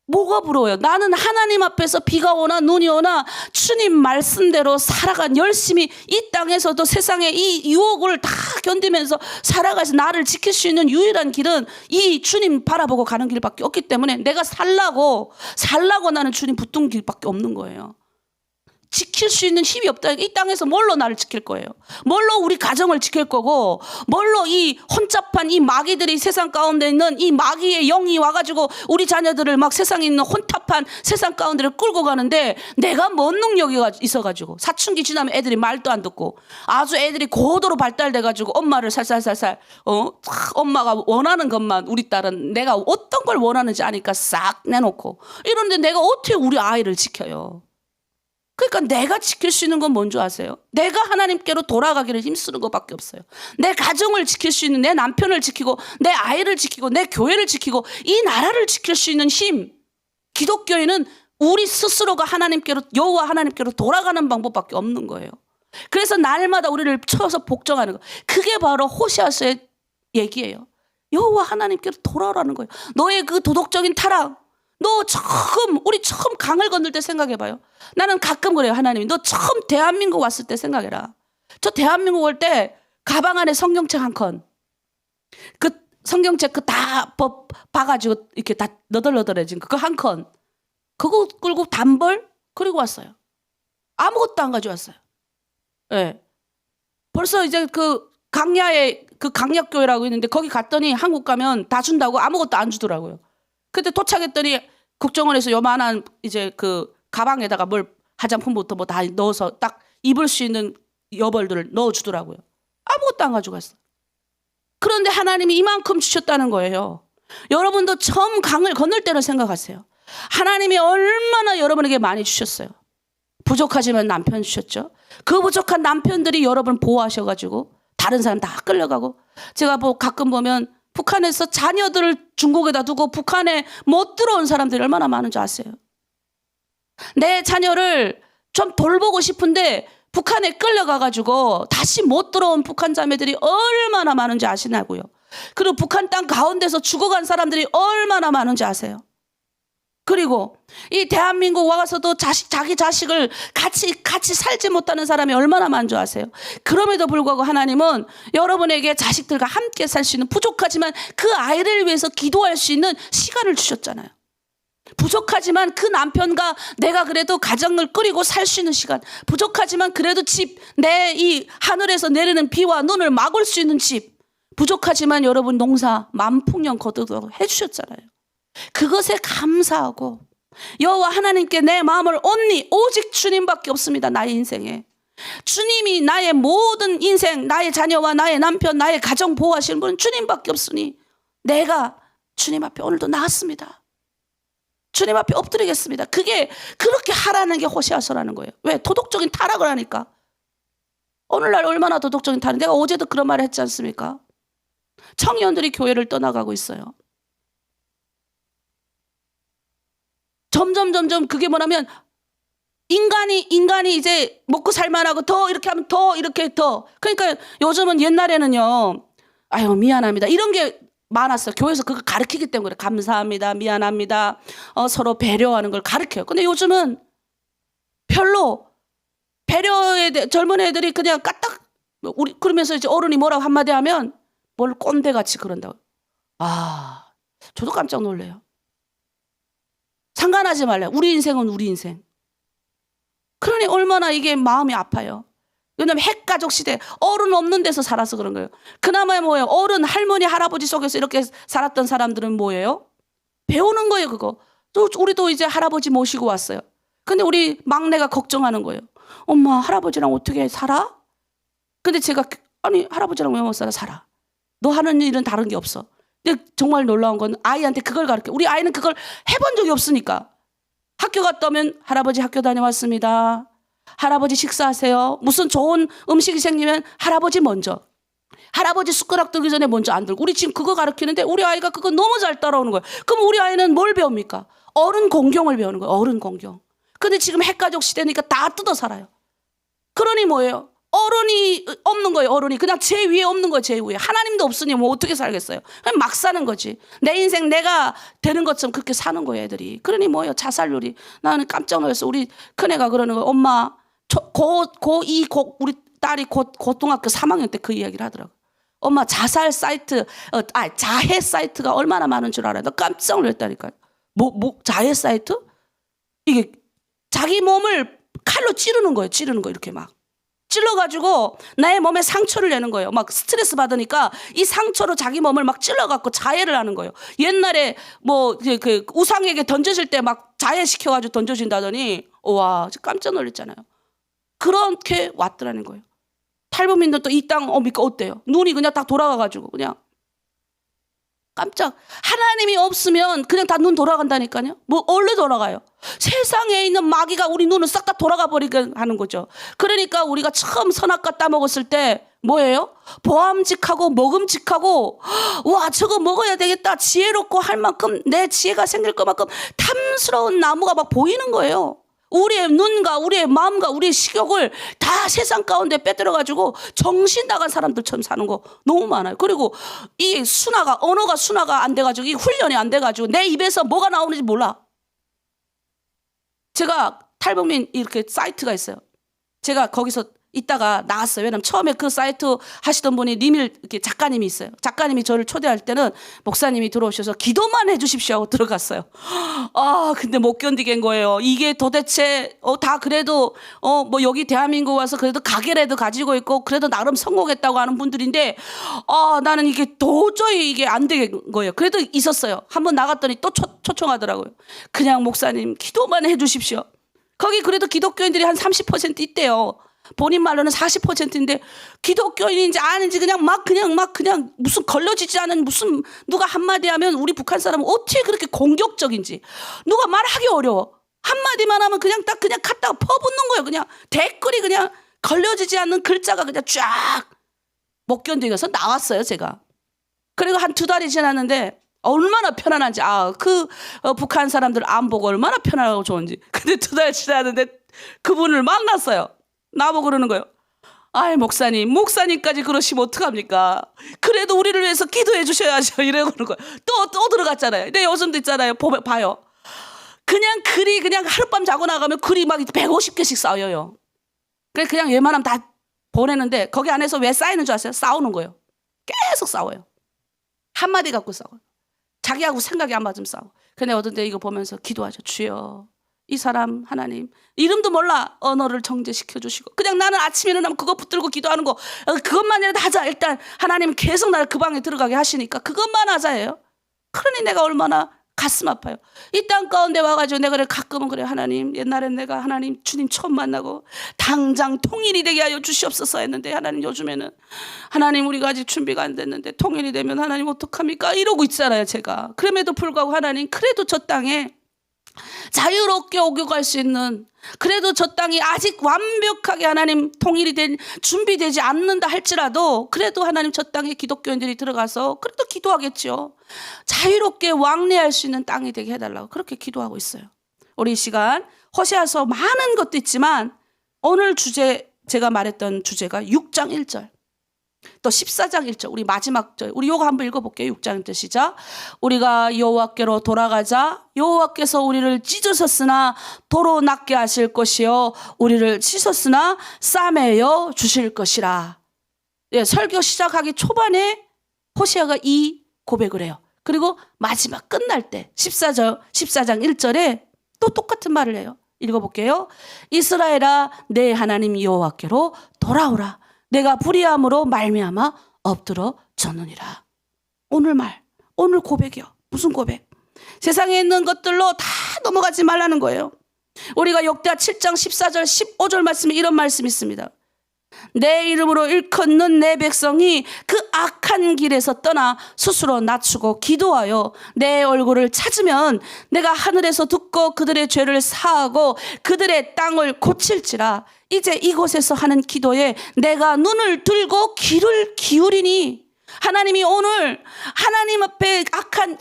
뭐가 부러워요? 나는 하나님 앞에서 비가 오나 눈이 오나 주님 말씀대로 살아간, 열심히 이 땅에서도 세상의 이 유혹을 다 견디면서 살아가서 나를 지킬 수 있는 유일한 길은 이 주님 바라보고 가는 길밖에 없기 때문에 내가 살라고 나는 주님 붙든 길밖에 없는 거예요. 지킬 수 있는 힘이 없다. 이 땅에서 뭘로 나를 지킬 거예요? 뭘로 우리 가정을 지킬 거고, 뭘로 이 혼잡한 이 마귀들이 세상 가운데 있는 이 마귀의 영이 와가지고 우리 자녀들을 막 세상에 있는 혼탑한 세상 가운데를 끌고 가는데, 내가 뭔 능력이 있어가지고 사춘기 지나면 애들이 말도 안 듣고 아주 애들이 고도로 발달돼가지고 엄마를 살살살살 엄마가 원하는 것만, 우리 딸은 내가 어떤 걸 원하는지 아니까 싹 내놓고 이러는데 내가 어떻게 우리 아이를 지켜요? 그러니까 내가 지킬 수 있는 건 뭔지 아세요? 내가 하나님께로 돌아가기를 힘쓰는 것밖에 없어요. 내 가정을 지킬 수 있는, 내 남편을 지키고 내 아이를 지키고 내 교회를 지키고 이 나라를 지킬 수 있는 힘. 기독교인은 우리 스스로가 하나님께로, 여호와 하나님께로 돌아가는 방법밖에 없는 거예요. 그래서 날마다 우리를 쳐서 복종하는 거. 그게 바로 호시아서의 얘기예요. 여호와 하나님께로 돌아오라는 거예요. 너의 그 도덕적인 타락, 우리 처음 강을 건널 때 생각해봐요. 나는 가끔 그래요. 하나님, 너 처음 대한민국 왔을 때 생각해라. 저 대한민국 올 때 가방 안에 성경책 한 권, 그 성경책 그 다 봐가지고 이렇게 다 너덜너덜해진 그거 한 권, 그거 끌고 단벌 그리고 왔어요. 아무것도 안 가져왔어요. 예. 네. 벌써 이제 그 강야에 그 강약교회라고 있는데 거기 갔더니 한국 가면 다 준다고 아무것도 안 주더라고요. 그때 도착했더니 국정원에서 요만한 이제 그 가방에다가 뭘 화장품부터 뭐 다 넣어서 딱 입을 수 있는 여벌들을 넣어주더라고요. 아무것도 안 가져갔어. 그런데 하나님이 이만큼 주셨다는 거예요. 여러분도 처음 강을 건널 때를 생각하세요. 하나님이 얼마나 여러분에게 많이 주셨어요. 부족하지만 남편 주셨죠. 그 부족한 남편들이 여러분 보호하셔가지고 다른 사람 다 끌려가고, 제가 뭐 가끔 보면 북한에서 자녀들을 중국에다 두고 북한에 못 들어온 사람들이 얼마나 많은지 아세요? 내 자녀를 좀 돌보고 싶은데 북한에 끌려가가지고 다시 못 들어온 북한 자매들이 얼마나 많은지 아시냐고요. 그리고 북한 땅 가운데서 죽어간 사람들이 얼마나 많은지 아세요? 그리고 이 대한민국 와서도 자기 자식을 같이 살지 못하는 사람이 얼마나 많은 줄 아세요? 그럼에도 불구하고 하나님은 여러분에게 자식들과 함께 살 수 있는, 부족하지만 그 아이를 위해서 기도할 수 있는 시간을 주셨잖아요. 부족하지만 그 남편과 내가 그래도 가정을 꾸리고 살 수 있는 시간, 부족하지만 그래도 집, 내 이 하늘에서 내리는 비와 눈을 막을 수 있는 집, 부족하지만 여러분 농사 만풍년 거두도록 해주셨잖아요. 그것에 감사하고 여호와 하나님께 내 마음을 얹니, 오직 주님밖에 없습니다. 나의 인생에 주님이 나의 모든 인생, 나의 자녀와 나의 남편, 나의 가정 보호하시는 분은 주님밖에 없으니 내가 주님 앞에 오늘도 나왔습니다. 주님 앞에 엎드리겠습니다. 그게 그렇게 하라는 게 호시아서라는 거예요. 왜? 도덕적인 타락을 하니까. 오늘날 얼마나 도덕적인 타락. 내가 어제도 그런 말을 했지 않습니까? 청년들이 교회를 떠나가고 있어요. 점점 그게 뭐냐면 인간이 이제 먹고 살만하고 더 이렇게 하면 더 이렇게 더. 그러니까 요즘은 옛날에는요, 아유 미안합니다 이런 게 많았어요. 교회에서 그거 가르치기 때문에 감사합니다, 미안합니다, 서로 배려하는 걸 가르쳐요. 근데 요즘은 별로 배려에 대해 젊은 애들이 그냥 까딱 우리 그러면서 이제 어른이 뭐라고 한마디 하면 뭘 꼰대같이 그런다고. 아, 저도 깜짝 놀래요. 상관하지 말래요. 우리 인생은 우리 인생. 그러니 얼마나 이게 마음이 아파요. 왜냐면 핵가족 시대, 어른 없는 데서 살아서 그런 거예요. 그나마 뭐예요? 어른, 할머니, 할아버지 속에서 이렇게 살았던 사람들은 뭐예요? 배우는 거예요, 그거. 또 우리도 이제 할아버지 모시고 왔어요. 근데 우리 막내가 걱정하는 거예요. 엄마, 할아버지랑 어떻게 살아? 근데 제가, 아니, 할아버지랑 왜 못 살아? 너 하는 일은 다른 게 없어. 근데 정말 놀라운 건 아이한테 그걸 가르쳐. 우리 아이는 그걸 해본 적이 없으니까. 학교 갔다 오면 할아버지 학교 다녀왔습니다. 할아버지 식사하세요. 무슨 좋은 음식이 생기면 할아버지 먼저. 할아버지 숟가락 들기 전에 먼저 안 들고. 우리 지금 그거 가르치는데 우리 아이가 그거 너무 잘 따라오는 거예요. 그럼 우리 아이는 뭘 배웁니까? 어른 공경을 배우는 거예요. 어른 공경. 근데 지금 핵가족 시대니까 다 뜯어 살아요. 그러니 뭐예요? 어른이 없는 거예요. 어른이 그냥 제 위에 없는 거예요. 제 위에 하나님도 없으니 뭐 어떻게 살겠어요? 그냥 막 사는 거지. 내 인생 내가 되는 것처럼 그렇게 사는 거예요. 애들이. 그러니 뭐예요? 자살률이. 나는 깜짝 놀랐어. 우리 큰애가 그러는 거예요. 엄마 우리 딸이 곧 고등학교 3학년 때 그 이야기를 하더라고. 엄마 자살 사이트 자해 사이트가 얼마나 많은 줄 알아요? 나 깜짝 놀랐다니까요. 자해 사이트? 이게 자기 몸을 칼로 찌르는 거예요. 찌르는 거 이렇게 막 찔러가지고 나의 몸에 상처를 내는 거예요. 막 스트레스 받으니까 이 상처로 자기 몸을 막 찔러갖고 자해를 하는 거예요. 옛날에 뭐 그 우상에게 던져질 때 막 자해시켜가지고 던져진다더니 와 깜짝 놀랐잖아요. 그렇게 왔더라는 거예요. 탈북민들 또 이 땅 오니까 어때요? 눈이 그냥 딱 돌아가가지고 그냥 깜짝. 하나님이 없으면 그냥 다 눈 돌아간다니까요. 뭐 원래 돌아가요. 세상에 있는 마귀가 우리 눈을 싹 다 돌아가 버리게 하는 거죠. 그러니까 우리가 처음 선악과 따먹었을 때 뭐예요? 보암직하고 먹음직하고 와 저거 먹어야 되겠다. 지혜롭고 할 만큼 내 지혜가 생길 것만큼 탐스러운 나무가 막 보이는 거예요. 우리의 눈과 우리의 마음과 우리의 식욕을 다 세상 가운데 빼들어가지고 정신 나간 사람들처럼 사는 거 너무 많아요. 그리고 이 언어가 순화가 안 돼가지고 이 훈련이 안 돼가지고 내 입에서 뭐가 나오는지 몰라. 제가 탈북민 이렇게 사이트가 있어요. 제가 거기서 있다가 나왔어요. 왜냐면 처음에 그 사이트 하시던 분이 이렇게 작가님이 있어요. 작가님이 저를 초대할 때는 목사님이 들어오셔서 기도만 해주십시오 하고 들어갔어요. 근데 못 견디겠는 거예요. 이게 도대체 다 그래도 뭐 여기 대한민국 와서 그래도 가게라도 가지고 있고 그래도 나름 성공했다고 하는 분들인데 나는 이게 도저히 이게 안 되는 거예요. 그래도 있었어요. 한번 나갔더니 또 초청하더라고요. 그냥 목사님 기도만 해주십시오. 거기 그래도 기독교인들이 한 30% 있대요. 본인 말로는 40%인데 기독교인인지 아닌지 그냥 무슨 걸러지지 않은 무슨 누가 한마디 하면 우리 북한 사람은 어떻게 그렇게 공격적인지 누가 말하기 어려워. 한마디만 하면 그냥 갖다가 퍼붓는 거예요. 그냥 댓글이 그냥 걸려지지 않는 글자가 그냥 쫙 못 견디어서 나왔어요. 제가. 그리고 한 2달이 지났는데 얼마나 편안한지 북한 사람들 안 보고 얼마나 편안하고 좋은지. 근데 2달 지났는데 그분을 만났어요. 나보고 그러는 거예요. 목사님까지 그러시면 어떡합니까? 그래도 우리를 위해서 기도해 주셔야죠. 이러고 그러는 거예요. 또 들어갔잖아요. 내 요즘도 있잖아요. 봐요. 그냥 글이 그냥 하룻밤 자고 나가면 글이 막 150개씩 쌓여요. 그래서 그냥 웬만하면 다 보내는데 거기 안에서 왜 쌓이는 줄 아세요? 싸우는 거예요. 계속 싸워요. 한마디 갖고 싸워요. 자기하고 생각이 안 맞으면 싸워. 근데 어떤 때 이거 보면서 기도하죠. 주여. 이 사람 하나님 이름도 몰라 언어를 정제시켜 주시고 그냥 나는 아침에 일어나면 그거 붙들고 기도하는 거 그것만이라도 하자. 일단 하나님 계속 나를 그 방에 들어가게 하시니까 그것만 하자예요. 그러니 내가 얼마나 가슴 아파요. 이 땅 가운데 와가지고 내가 가끔은 그래 하나님 옛날엔 내가 하나님 주님 처음 만나고 당장 통일이 되게 하여 주시옵소서 했는데 하나님 요즘에는 하나님 우리가 아직 준비가 안 됐는데 통일이 되면 하나님 어떡합니까 이러고 있잖아요. 제가 그럼에도 불구하고 하나님 그래도 저 땅에 자유롭게 오고 갈 수 있는 그래도 저 땅이 아직 완벽하게 하나님 통일이 준비되지 않는다 할지라도 그래도 하나님 저 땅에 기독교인들이 들어가서 그래도 기도하겠죠. 자유롭게 왕래할 수 있는 땅이 되게 해달라고 그렇게 기도하고 있어요. 우리 이 시간 호세아서 많은 것도 있지만 오늘 제가 말했던 주제가 6장 1절 또 14장 1절 우리 마지막 절 우리 요거 한번 읽어볼게요. 6장 1절 시작. 우리가 여호와께로 돌아가자. 여호와께서 우리를 찢으셨으나 도로 낫게 하실 것이요 우리를 찢었으나 싸매여 주실 것이라. 설교 시작하기 초반에 호세아가 이 고백을 해요. 그리고 마지막 끝날 때 14장 1절에 또 똑같은 말을 해요. 읽어볼게요. 이스라엘아 내 하나님 여호와께로 돌아오라. 내가 불의함으로 말미암아 엎드러 졌느니라. 오늘 고백이요. 무슨 고백? 세상에 있는 것들로 다 넘어가지 말라는 거예요. 우리가 역대하 7장 14절 15절 말씀에 이런 말씀이 있습니다. 내 이름으로 일컫는 내 백성이 그 악한 길에서 떠나 스스로 낮추고 기도하여 내 얼굴을 찾으면 내가 하늘에서 듣고 그들의 죄를 사하고 그들의 땅을 고칠지라. 이제 이곳에서 하는 기도에 내가 눈을 들고 귀를 기울이니 하나님이 오늘 하나님 앞에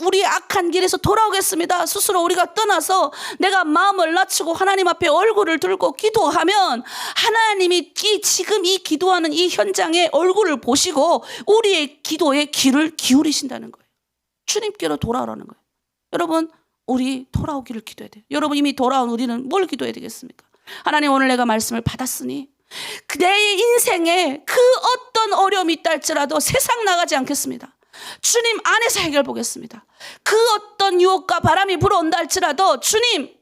우리의 악한 길에서 돌아오겠습니다. 스스로 우리가 떠나서 내가 마음을 낮추고 하나님 앞에 얼굴을 들고 기도하면 하나님이 지금 이 기도하는 이 현장에 얼굴을 보시고 우리의 기도에 귀를 기울이신다는 거예요. 주님께로 돌아오라는 거예요. 여러분, 우리 돌아오기를 기도해야 돼요. 여러분, 이미 돌아온 우리는 뭘 기도해야 되겠습니까? 하나님, 오늘 내가 말씀을 받았으니 내 인생에 그 어떤 어려움이 있다 할지라도 세상 나가지 않겠습니다. 주님 안에서 해결 보겠습니다. 그 어떤 유혹과 바람이 불어온다 할지라도 주님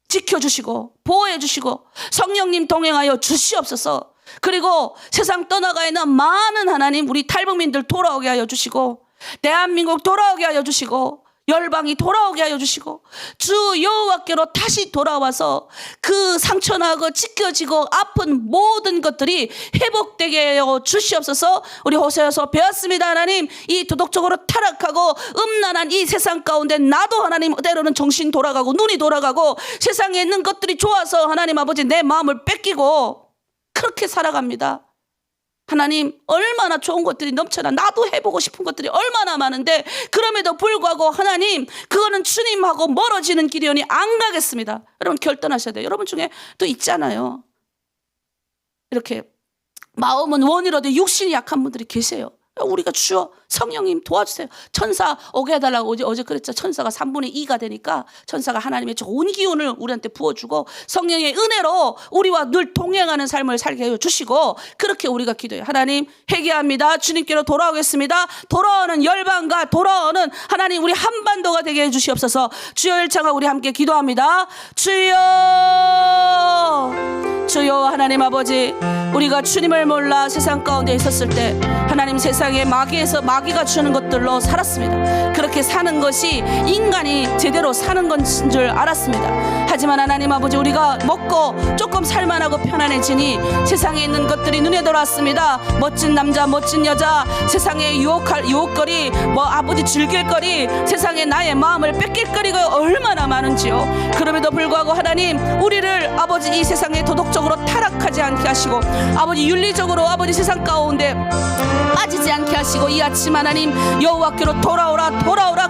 지켜주시고 보호해주시고 성령님 동행하여 주시옵소서. 그리고 세상 떠나가 있는 많은 하나님 우리 탈북민들 돌아오게 하여 주시고 대한민국 돌아오게 하여 주시고 열방이 돌아오게 하여 주시고 주 여호와께로 다시 돌아와서 그 상처나고 찢겨지고 아픈 모든 것들이 회복되게 하여 주시옵소서. 우리 호세아서 배웠습니다. 하나님, 이 도덕적으로 타락하고 음란한 이 세상 가운데 나도 하나님 때로는 정신 돌아가고 눈이 돌아가고 세상에 있는 것들이 좋아서 하나님 아버지 내 마음을 뺏기고 그렇게 살아갑니다. 하나님, 얼마나 좋은 것들이 넘쳐나 나도 해보고 싶은 것들이 얼마나 많은데 그럼에도 불구하고 하나님, 그거는 주님하고 멀어지는 길이오니 안 가겠습니다. 여러분, 결단하셔야 돼요. 여러분 중에 또 있잖아요, 이렇게 마음은 원이라도 육신이 약한 분들이 계세요. 우리가 주여 성령님 도와주세요. 천사 오게 해달라고 어제 그랬죠. 천사가 3분의 2가 되니까 천사가 하나님의 좋은 기운을 우리한테 부어주고 성령의 은혜로 우리와 늘 동행하는 삶을 살게 해주시고 그렇게 우리가 기도해요. 하나님, 회개합니다. 주님께로 돌아오겠습니다. 돌아오는 열방과 돌아오는 하나님 우리 한반도가 되게 해주시옵소서. 주여 일창하고 우리 함께 기도합니다. 주여, 주여. 하나님 아버지, 우리가 주님을 몰라 세상 가운데 있었을 때 하나님 세상에 마귀가 주는 것들로 살았습니다. 그렇게 사는 것이 인간이 제대로 사는 것인 줄 알았습니다. 하지만 하나님 아버지, 우리가 먹고 조금 살만하고 편안해지니 세상에 있는 것들이 눈에 들어왔습니다. 멋진 남자, 멋진 여자, 세상에 유혹거리, 아버지 즐길거리, 세상에 나의 마음을 뺏길 거리가 얼마나 많은지요. 그럼에도 불구하고 하나님, 우리를 아버지 이 세상에 도덕적으로 타락하지 않게 하시고 아버지 윤리적으로 아버지 세상 가운데 빠지지 않게 하시고 이 아침 하나님 여호와께로 돌아오라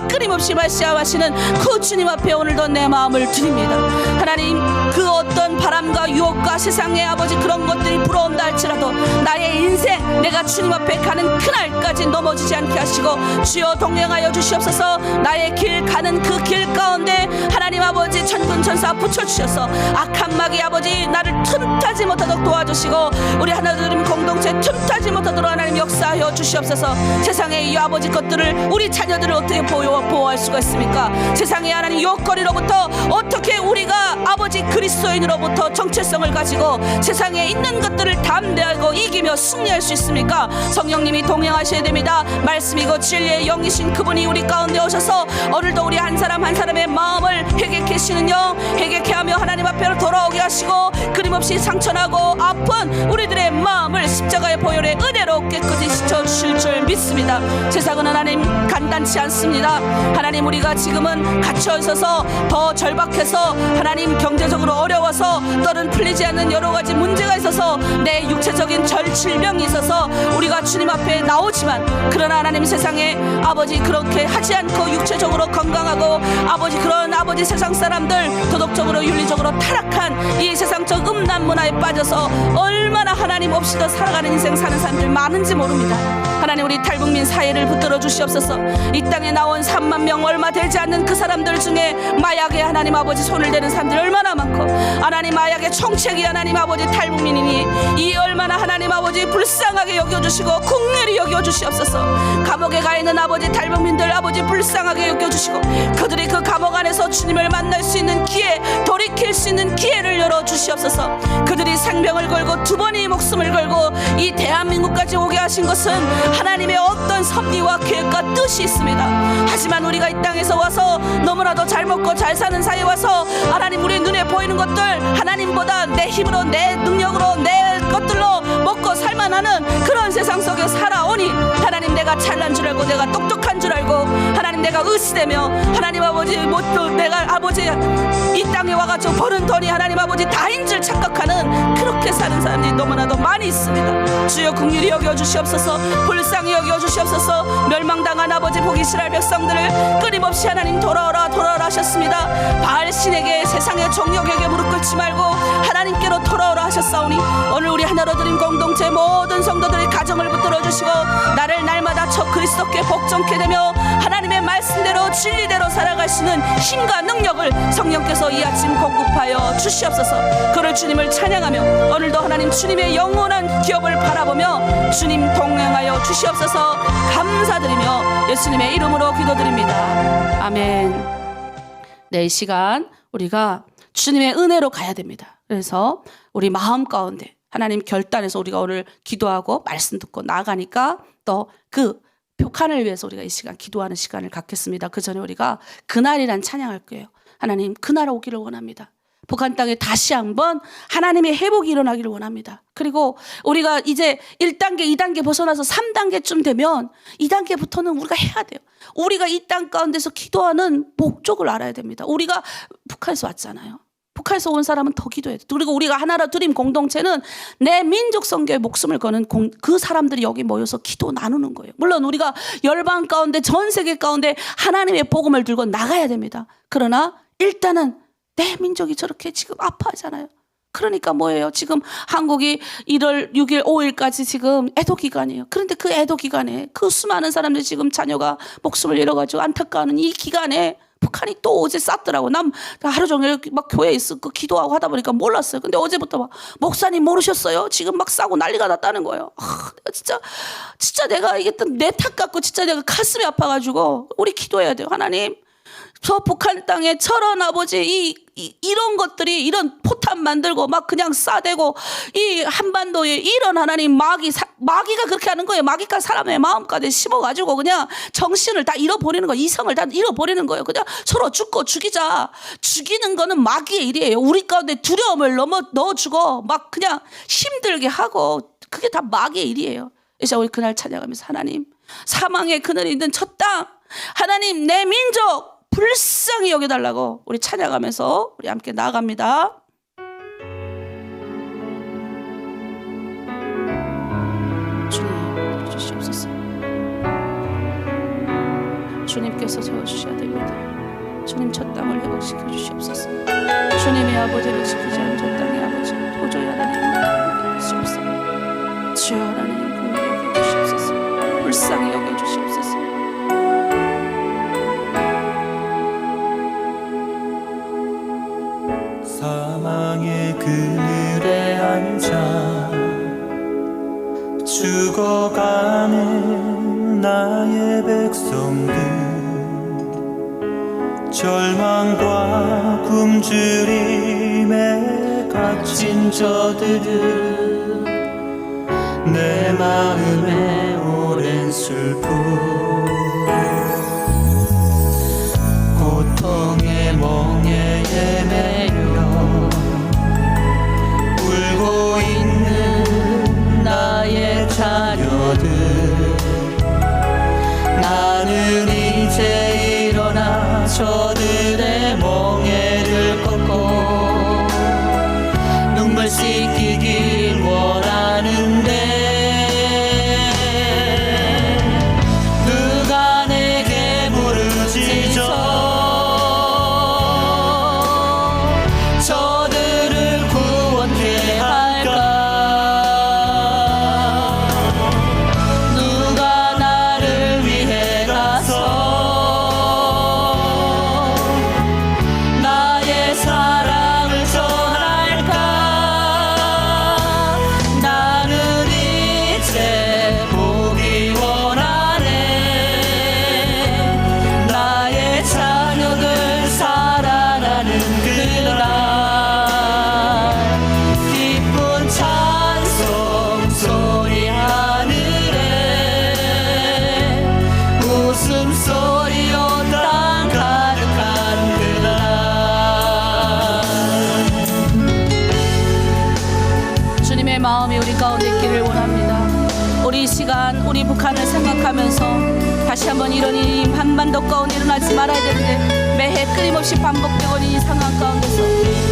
끊임없이 말씀하시는 그 주님 앞에 오늘도 내 마음을 드립니다. 하나님, 그 어떤 바람과 유혹과 세상에 아버지 그런 것들이 불어온다 할지라도 나의 인생 내가 주님 앞에 가는 그날까지 넘어지지 않게 하시고 주여 동행하여 주시옵소서. 나의 길 가는 그 길 가운데 하나님 아버지 천군 천사 붙여주셔서 악한 마귀 아버지 나를 틈타지 못하도록 도와주시고 우리 하나님 공동체 틈타지 못하도록 하나님 역사하여 주시옵소서. 세상의 이 아버지 것들을 우리 자녀들을 어떻게 보호할 수가 있습니까? 세상의 하나님 유혹거리로부터 어떻게 우리가 아버지 그리스도인으로부터 정체성을 가지고 세상에 있는 것들을 담대하고 이기며 승리할 수 있습니까? 성령님이 동행하셔야 됩니다. 말씀이고 진리의 영이신 그분이 우리 가운데 오셔서 오늘도 우리 한 사람 한 사람의 마음을 회개케 하시는 영, 회개케 하며 하나님 앞으로 돌아오게 하시고 끊임없이 상처나고 아픈 우리들의 마음을 십자가의 보혈의 은혜로 깨끗이 씻어주실 줄 믿습니다. 세상은 하나님 간단치 않습니다. 하나님, 우리가 지금은 갇혀 있어서 더 절박해서 하나님 경제적으로 어려워서 또는 풀리지 않는 여러 가지 문제가 있어서 내 육체적인 질병이 있어서 우리가 주님 앞에 나오지만 그러나 하나님 세상에 아버지 그렇게 하지 않고 육체적으로 건강하고 아버지 그런 아버지 세상 사람들 도덕적으로 윤리적으로 타락한 이 세상적 음란 문화에 빠져서 얼마나 하나님 없이도 살아가는 인생 사는 사람들 많은지 모릅니다. 하나님, 우리 탈북민 사회를 붙들어 주시옵소서. 이 땅에 나온 3만 명 얼마 되지 않는 그 사람들 중에 마약에 하나님 아버지 손을 대는 사람들이 얼마나 많고 하나님 마약의 총책이 하나님 아버지 탈북민이니 이 얼마나 하나님 아버지 불쌍하게 여겨주시고 국률이 여겨주시옵소서. 감옥에 가 있는 아버지 탈북민들 아버지 불쌍하게 여겨주시고 그들이 그 감옥 안에서 주님을 만날 수 있는 기회, 돌이킬 수 있는 기회를 열어주시옵소서. 그들이 생명을 걸고 두 번의 목숨을 걸고 이 대한민국까지 오게 하신 것은 하나님의 어떤 섭리와 계획과 뜻이 있습니다. 하지만 우리가 이 땅에서 와서 너무나도 잘 먹고 잘 사는 사이에 와서 하나님 우리 눈에 보이는 것들 하나님보다 내 힘으로 내 능력으로 내 것들로 먹고 살만하는 그런 세상 속에 살아오니 하나님 내가 잘난 줄 알고 내가 똑똑한 줄 알고 하나님 내가 의시되며 하나님 아버지 내가 아버지 이 땅에 와가지고 버는 돈이 하나님 아버지 다인 줄 착각하는 그렇게 사는 사람들이 너무나도 많이 있습니다. 주여 긍휼히 여겨주시옵소서. 불쌍히 여겨주시옵소서. 멸망당한 아버지 보기 싫어할 백성들을 끊임없이 하나님 돌아오라 돌아오라 하셨습니다. 바알 신에게 세상의 종욕에게 무릎 꿇지 말고 하나님께로 돌아오라 하셨사오니 오늘 우리 하나로 드린 공동체 모든 성도들의 가정을 붙들어 주시고 나를 날마다 저 그리스도께 복종케 되며 하나님의 말씀대로 진리대로 살아갈 수 있는 힘과 능력을 성령께서 이 아침 공급하여 주시옵소서. 그를 주님을 찬양하며 오늘도 하나님 주님의 영원한 기업을 바라보며 주님 동행하여 주시옵소서. 감사드리며 예수님의 이름으로 기도드립니다. 아멘. 네, 이 시간 우리가 주님의 은혜로 가야 됩니다. 그래서 우리 마음 가운데 하나님 결단해서 우리가 오늘 기도하고 말씀 듣고 나아가니까 또 그 북한을 위해서 우리가 이 시간 기도하는 시간을 갖겠습니다. 그 전에 우리가 그날이란 찬양할 거예요. 하나님 그날 오기를 원합니다. 북한 땅에 다시 한번 하나님의 회복이 일어나기를 원합니다. 그리고 우리가 이제 1단계, 2단계 벗어나서 3단계쯤 되면 2단계부터는 우리가 해야 돼요. 우리가 이 땅 가운데서 기도하는 목적을 알아야 됩니다. 우리가 북한에서 왔잖아요. 북한에서 온 사람은 더 기도해야 돼. 그리고 우리가 하나로 드림 공동체는 내 민족 선교에 목숨을 거는 그 사람들이 여기 모여서 기도 나누는 거예요. 물론 우리가 열방 가운데 전 세계 가운데 하나님의 복음을 들고 나가야 됩니다. 그러나 일단은 내 민족이 저렇게 지금 아파하잖아요. 그러니까 뭐예요? 지금 한국이 1월 6일, 5일까지 지금 애도 기간이에요. 그런데 그 애도 기간에 그 수많은 사람들이 지금 자녀가 목숨을 잃어가지고 안타까워하는 이 기간에 북한이 또 어제 쌌더라고. 난 하루 종일 막 교회에 있었고 기도하고 하다 보니까 몰랐어요. 근데 어제부터 막 목사님 모르셨어요? 지금 막 싸고 난리가 났다는 거예요. 내가 진짜 내가 이게 내 탓 같고 진짜 내가 가슴이 아파가지고 우리 기도해야 돼요. 하나님. 저 북한 땅에 저런 아버지 이런 것들이 이런 포탄 만들고 막 그냥 싸대고 이 한반도에 이런 하나님 마귀가 그렇게 하는 거예요. 마귀가 사람의 마음까지 심어가지고 그냥 정신을 다 잃어버리는 거예요. 이성을 다 잃어버리는 거예요. 그냥 서로 죽고 죽이자. 죽이는 거는 마귀의 일이에요. 우리 가운데 두려움을 넣어주고 막 그냥 힘들게 하고 그게 다 마귀의 일이에요. 이제 우리 그날 찬양하면서 하나님 사망의 그늘이 있는 저 땅 하나님 내 민족 불쌍히 여겨달라고 우리 찬양하면서 우리 함께 나아갑니다. 주님 주시옵소서. 주님께서 세워주셔야 됩니다. 주님 저 땅을 회복시켜 주시옵소서. 주님의 아버지를 지키지 않은 저 땅의 아버지 도저히 하나님 주시옵소서. 주여 하나님 공의히 여겨주시옵소서. 불쌍히 여겨주시옵소서. 사망의 그늘에 앉아 죽어가는 나의 백성들 절망과 굶주림에 갇힌 저들은 내 마음에 오랜 슬픔 고통의 멍에 헤매며 울고 있는 나의 자녀들 나는 이제 일어나 저들의 멍에를 꺾고 눈물 씻기길 원하는데 누가 내게 부르짖어 저들을 구원케 할까 누가 나를 위해 가서 나의 사랑을 전할까 나는 이제 보기 원하네 나의 자녀들 살아나는 그날 기쁜 찬송 소리 하늘에 웃음소리로 땅 가득한 그날 주님의 마음이 우리 가운데 있기를 원합니다. 우리 이 시간 우리 북한을 생각하면서 다시 한번 이런 일이 한반도 가운데 일어나지 말아야 되는데 매해 끊임없이 반복되고 있는 이 상황 가운데서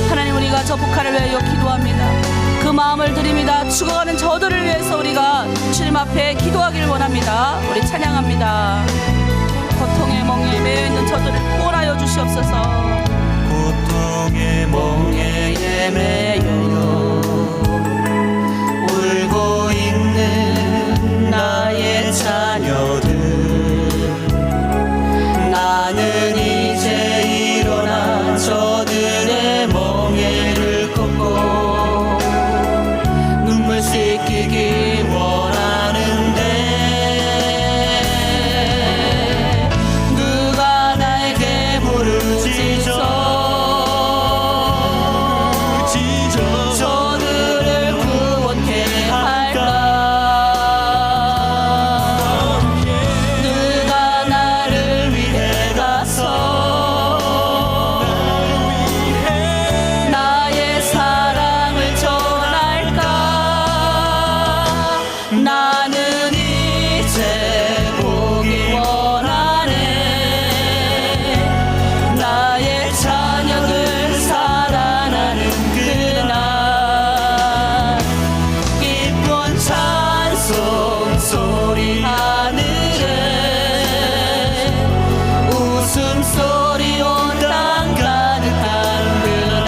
하나님, 우리가 저 북한을 위하여 기도합니다. 그 마음을 드립니다. 죽어가는 저들을 위해서 우리가 주님 앞에 기도하기를 원합니다. 우리 찬양합니다. 고통의 멍에 매여 있는 저들을 구원하여 주시옵소서. 고통의 멍에에 매여 울고 있는 나의 자녀들, 나는 이제 일어나 저들의 멍에를 걷고 눈물 씻기기 원하는데 누가 나에게 부르짖어 저들을 구원케 할까? 누가 나를 위해 가서 나의 사랑을 전할까? 나는 이제 보기 원하네. 나의 자녀들 살아나는 그날 기쁜 찬송 소리 하늘에 웃음소리 온 땅 가득한 그날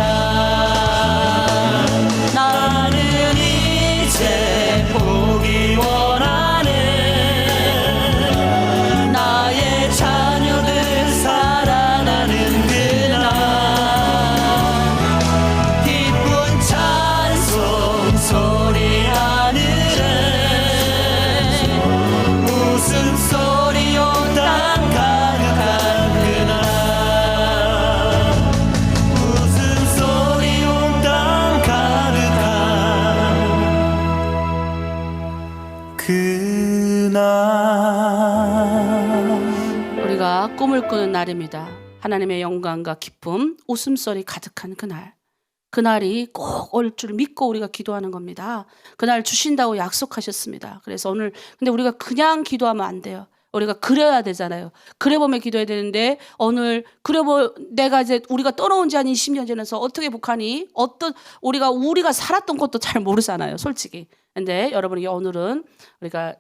나는 이제 보기 원하네. 나의 자녀들 살아나는 그날 기쁜 찬송 소리 하늘에 웃음소리 온 땅 가득한 그날 웃음소리 온 땅 가득한 그날. 우리가 꿈을 꾸는 날입니다. 하나님의 영광과 기쁨, 웃음소리 가득한 그날. 그날이 꼭 올 줄 믿고 우리가 기도하는 겁니다. 그날 주신다고 약속하셨습니다. 그래서 오늘 근데 우리가 그냥 기도하면 안 돼요. 우리가 그려야 되잖아요. 그려보면 기도해야 되는데 오늘 내가 이제 우리가 떠나온 지 한 20년 지나서 어떻게 북한이 우리가 살았던 것도 잘 모르잖아요, 솔직히. 근데 여러분이 오늘은 우리가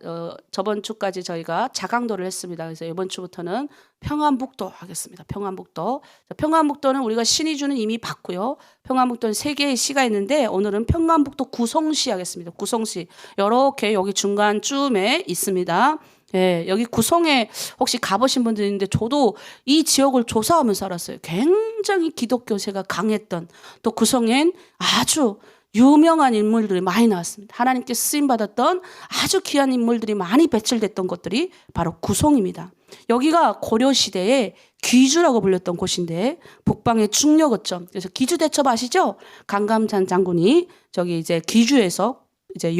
저번 주까지 저희가 자강도를 했습니다. 그래서 이번 주부터는 평안북도 하겠습니다. 평안북도. 평안북도는 우리가 신이 주는 이미 받고요. 평안북도는 3개의 시가 있는데 오늘은 평안북도 구성시 하겠습니다. 구성시. 이렇게 여기 중간쯤에 있습니다. 예, 여기 구성에 혹시 가보신 분들 있는데 저도 이 지역을 조사하면서 살았어요. 굉장히 기독교세가 강했던, 또 구성엔 아주 유명한 인물들이 많이 나왔습니다. 하나님께 쓰임받았던 아주 귀한 인물들이 많이 배출됐던 것들이 바로 구성입니다. 여기가 고려시대에 귀주라고 불렸던 곳인데 북방의 중요 거점. 그래서 기주대첩 아시죠? 강감찬 장군이 저기 이제 기주에서 이제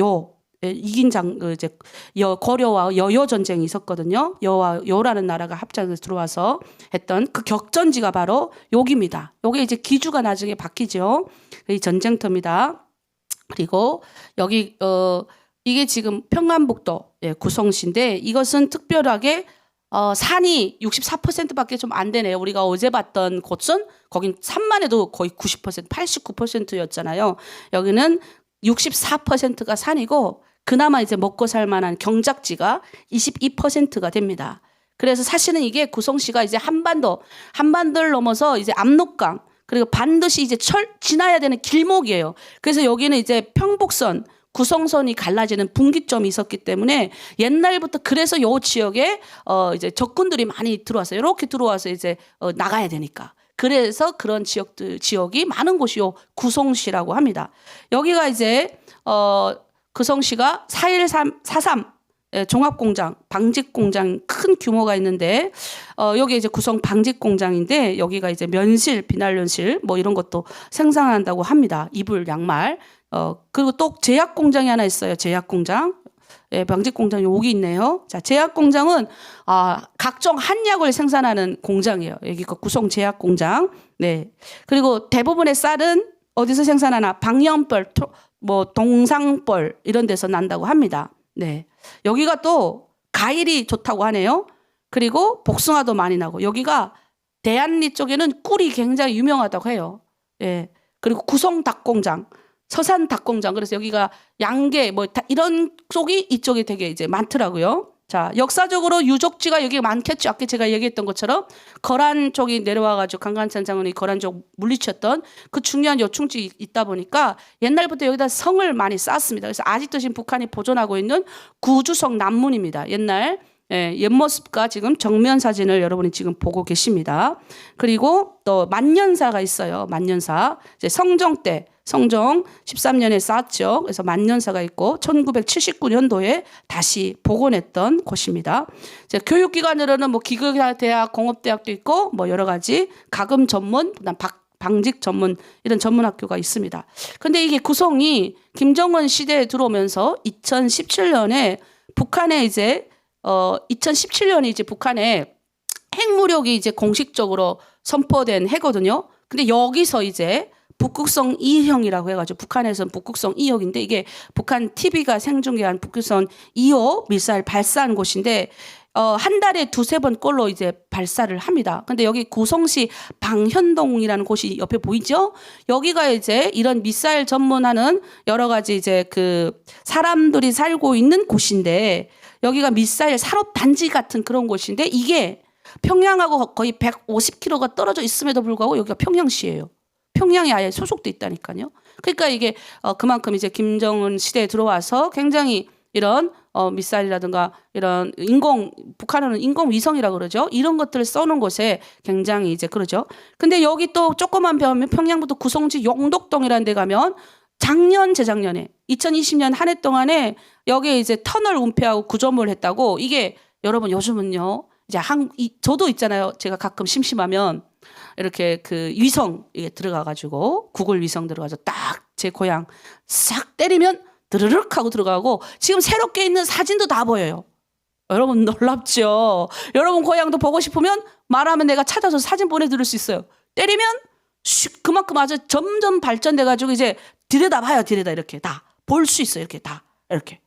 이긴 고려와 여여 전쟁이 있었거든요. 여라는 나라가 합작해서 들어와서 했던 그 격전지가 바로 여기입니다. 여기 이제 기주가 나중에 바뀌죠. 이 전쟁터입니다. 그리고 여기 이게 지금 평안북도 구성시인데 이것은 특별하게 산이 64%밖에 좀 안 되네요. 우리가 어제 봤던 곳은 거긴 산만 해도 거의 90%, 89%였잖아요. 여기는 64%가 산이고 그나마 이제 먹고 살 만한 경작지가 22%가 됩니다. 그래서 사실은 이게 구성시가 이제 한반도를 넘어서 이제 압록강 그리고 반드시 이제 지나야 되는 길목이에요. 그래서 여기는 이제 평북선, 구성선이 갈라지는 분기점이 있었기 때문에 옛날부터 그래서 요 지역에 이제 적군들이 많이 들어왔어요. 이렇게 들어와서 이제 나가야 되니까. 그래서 그런 지역이 많은 곳이 요 구성시라고 합니다. 여기가 이제 구성시가 4.13 종합공장, 방직공장 큰 규모가 있는데 여기 이제 구성 방직공장인데 여기가 이제 면실, 비날연실 뭐 이런 것도 생산한다고 합니다. 이불, 양말. 그리고 또 제약공장이 하나 있어요. 제약공장. 방직공장 여기 있네요. 자, 제약공장은 각종 한약을 생산하는 공장이에요. 여기가 구성 제약공장. 네. 그리고 대부분의 쌀은 어디서 생산하나? 방염벌, 뭐 동상벌 이런 데서 난다고 합니다. 네. 여기가 또 과일이 좋다고 하네요. 그리고 복숭아도 많이 나고 여기가 대안리 쪽에는 꿀이 굉장히 유명하다고 해요. 예. 그리고 구성 닭공장, 서산 닭공장. 그래서 여기가 양계 뭐 이런 쪽이 이쪽이 되게 이제 많더라고요. 자, 역사적으로 유적지가 여기 많겠죠. 아까 제가 얘기했던 것처럼 거란 쪽이 내려와가지고 강간찬 장군이 거란 쪽 물리쳤던 그 중요한 요충지 있다 보니까 옛날부터 여기다 성을 많이 쌓았습니다. 그래서 아직도 지금 북한이 보존하고 있는 구주성 남문입니다. 옛날 옛모습과 지금 정면 사진을 여러분이 지금 보고 계십니다. 그리고 또 만년사가 있어요. 만년사. 이제 성종 때 성종 13년에 쌓았죠. 그래서 만년사가 있고 1979년도에 다시 복원했던 곳입니다. 이제 교육기관으로는 뭐 기계대학, 공업대학도 있고 뭐 여러 가지 가금 전문, 그다음 방직 전문 이런 전문 학교가 있습니다. 근데 이게 구성이 김정은 시대에 들어오면서 2017년에 북한에 이제 2017년이 이제 북한의 핵무력이 이제 공식적으로 선포된 해거든요. 근데 여기서 이제 북극성 2형이라고 해가지고 북한에서는 북극성 2호인데 이게 북한 TV가 생중계한 북극성 2호 미사일 발사한 곳인데 한 달에 2-3번 꼴로 이제 발사를 합니다. 근데 여기 구성시 방현동이라는 곳이 옆에 보이죠? 여기가 이제 이런 미사일 전문하는 여러 가지 이제 그 사람들이 살고 있는 곳인데 여기가 미사일 산업 단지 같은 그런 곳인데 이게 평양하고 거의 150km가 떨어져 있음에도 불구하고 여기가 평양시예요. 평양에 아예 소속돼 있다니까요. 그러니까 이게 그만큼 이제 김정은 시대에 들어와서 굉장히 이런 미사일이라든가 이런 북한은 인공위성이라고 그러죠. 이런 것들을 써놓은 곳에 굉장히 이제 그러죠. 근데 여기 또 조그만 배우면 평양부터 구성지 용덕동이라는 데 가면 재작년에 2020년 한 해 동안에 여기에 이제 터널 운폐하고 구조물을 했다고 이게 여러분 요즘은요. 이제 저도 있잖아요. 제가 가끔 심심하면 이렇게 그 위성 이게 들어가가지고 구글 위성 들어가서 딱 제 고향 싹 때리면 드르륵 하고 들어가고 지금 새롭게 있는 사진도 다 보여요. 여러분 놀랍죠? 여러분 고향도 보고 싶으면 말하면 내가 찾아서 사진 보내드릴 수 있어요. 때리면 그만큼 아주 점점 발전돼가지고 이제 들여다봐요. 이렇게 다 볼 수 있어요. 이렇게 다 이렇게.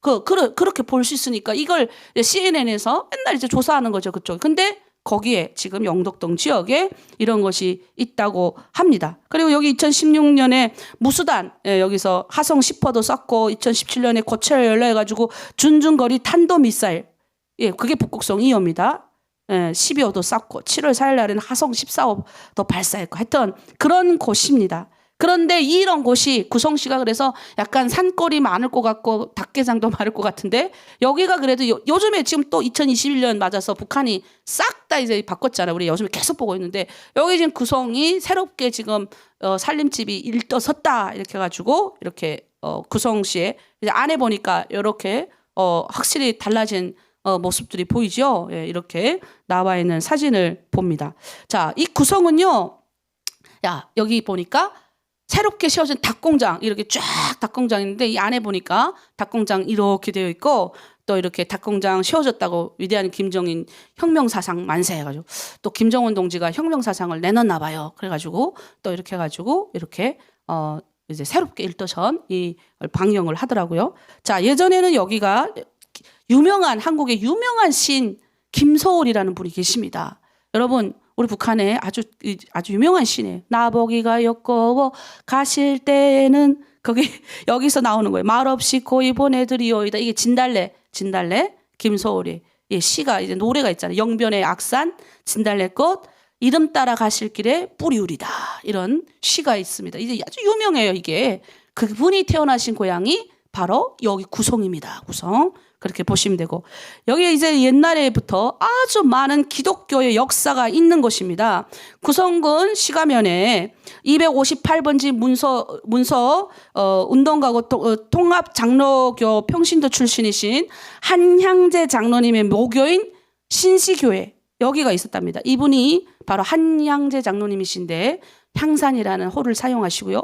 그렇게 볼 수 있으니까 이걸 CNN에서 맨날 이제 조사하는 거죠. 그쪽. 근데 거기에 지금 영덕동 지역에 이런 것이 있다고 합니다. 그리고 여기 2016년에 무수단 여기서 하성 10호도 쐈고 2017년에 고체를 연료해가지고 준중거리 탄도미사일 그게 북극성 2호입니다. 12호도 쐈고 7월 4일 날에는 하성 14호도 발사했고 하여튼 그런 곳입니다. 그런데 이런 곳이 구성시가 그래서 약간 산골이 많을 것 같고 닭게장도 많을 것 같은데 여기가 그래도 요즘에 지금 또 2021년 맞아서 북한이 싹 다 이제 바꿨잖아요. 우리 요즘에 계속 보고 있는데 여기 지금 구성이 새롭게 지금 살림집이 일떠섰다 이렇게 해가지고 이렇게 구성시에 이제 안에 보니까 이렇게 확실히 달라진 모습들이 보이죠. 예, 이렇게 나와 있는 사진을 봅니다. 자, 이 구성은요. 여기 보니까 새롭게 세워진 닭공장 이렇게 쫙 닭공장인데 이 안에 보니까 닭공장 이렇게 되어 있고 또 이렇게 닭공장 세워졌다고 위대한 김정인 혁명사상 만세 해가지고 또 김정은 동지가 혁명사상을 내놨나 봐요. 그래가지고 또 이렇게 해가지고 이렇게 이제 새롭게 일도선 이 방영을 하더라고요. 자, 예전에는 여기가 한국의 유명한 시인 김소월이라는 분이 계십니다. 여러분 우리 북한에 아주 유명한 시네요. 나보기가 여꺼워 가실 때는 여기서 나오는 거예요. 말없이 고이 보내드리오이다. 이게 진달래 김소월이 시가 이제 노래가 있잖아요. 영변의 악산 진달래꽃 이름 따라 가실 길에 뿌리우리다. 이런 시가 있습니다. 이제 아주 유명해요. 이게 그분이 태어나신 고향이 바로 여기 구성입니다. 구성. 그렇게 보시면 되고 여기에 이제 옛날에부터 아주 많은 기독교의 역사가 있는 곳입니다. 구성군 시가면에 258번지 문서 운동가고 통합 장로교 평신도 출신이신 한향재 장로님의 모교인 신시교회 여기가 있었답니다. 이분이 바로 한향재 장로님이신데 향산이라는 호를 사용하시고요.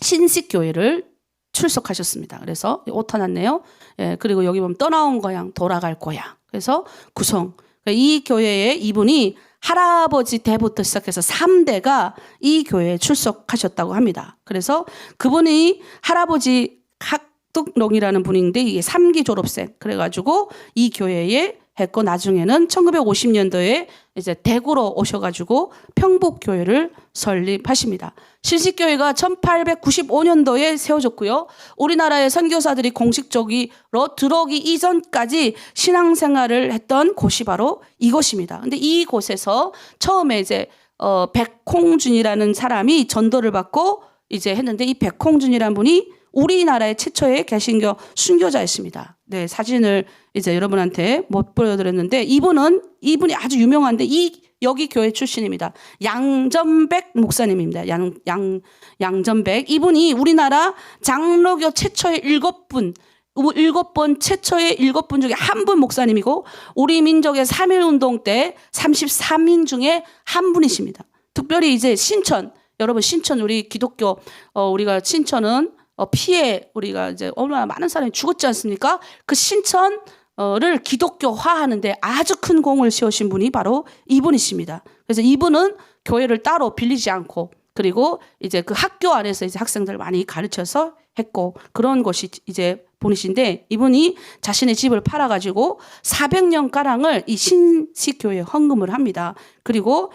신식교회를 출석하셨습니다. 그래서 옷 하났네요. 그리고 여기 보면 떠나온 고향, 돌아갈 고향. 그래서 구성. 이 교회에 이분이 할아버지 때부터 시작해서 3대가 이 교회에 출석하셨다고 합니다. 그래서 그분이 할아버지 박덕롱이라는 분인데 이게 3기 졸업생 그래가지고 이 교회에 했고 나중에는 1950년도에 이제 대구로 오셔가지고 평복교회를 설립하십니다. 신식교회가 1895년도에 세워졌고요. 우리나라의 선교사들이 공식적으로 들어오기 이전까지 신앙생활을 했던 곳이 바로 이곳입니다. 근데 이곳에서 처음에 이제 백홍준이라는 사람이 전도를 받고 이제 했는데 이 백홍준이라는 분이 우리나라의 최초의 개신교 순교자였습니다. 네, 사진을 이제 여러분한테 못 보여드렸는데 이분이 아주 유명한데 여기 교회 출신입니다. 양전백 목사님입니다. 양전백 이분이 우리나라 장로교 최초의 7번 최초의 7분 중에 한 분 목사님이고 우리 민족의 3.1운동 때 33인 중에 한 분이십니다. 특별히 이제 신천 여러분 신천 우리 기독교 우리가 신천은 피해 우리가 이제 얼마나 많은 사람이 죽었지 않습니까? 그 신천을 기독교화하는데 아주 큰 공을 세우신 분이 바로 이분이십니다. 그래서 이분은 교회를 따로 빌리지 않고 그리고 이제 그 학교 안에서 이제 학생들 많이 가르쳐서 했고 그런 것이 이제 분이신데 이분이 자신의 집을 팔아가지고 400년 가량을 이 신식교회에 헌금을 합니다. 그리고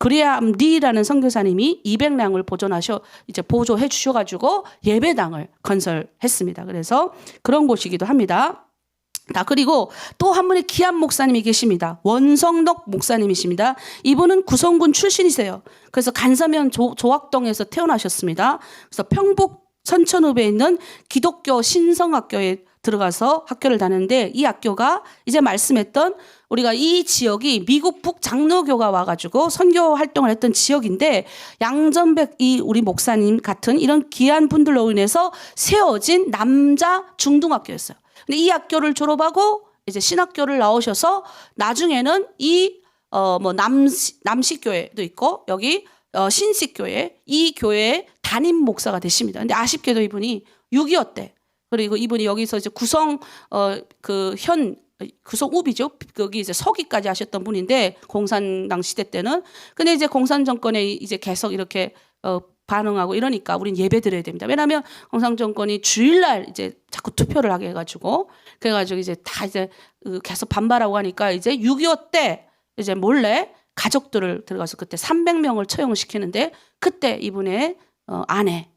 그리암 리라는 선교사님이 200량을 보조해 주셔가지고 예배당을 건설했습니다. 그래서 그런 곳이기도 합니다. 그리고 또 한 분의 귀한 목사님이 계십니다. 원성덕 목사님이십니다. 이분은 구성군 출신이세요. 그래서 간사면 조학동에서 태어나셨습니다. 그래서 평북 선천읍에 있는 기독교 신성학교에 들어가서 학교를 다녔는데 이 학교가 이제 말씀했던 우리가 이 지역이 미국 북 장로교가 와가지고 선교 활동을 했던 지역인데 양전백 우리 목사님 같은 이런 귀한 분들로 인해서 세워진 남자 중등학교였어요. 근데 이 학교를 졸업하고 이제 신학교를 나오셔서 나중에는 남식교회도 있고 여기 신식교회 이 교회의 담임 목사가 되십니다. 근데 아쉽게도 이분이 6.25 때 그리고 이분이 여기서 이제 구성읍이죠. 거기 이제 서기까지 하셨던 분인데 공산당 시대 때는 근데 이제 공산 정권에 이제 계속 이렇게 반응하고 이러니까 우린 예배 드려야 됩니다. 왜냐하면 공산 정권이 주일날 이제 자꾸 투표를 하게 해가지고 그래가지고 이제 다 이제 계속 반발하고 하니까 이제 6.25 때 이제 몰래 가족들을 들어가서 그때 300명을 처형을 시키는데 그때 이분의 아내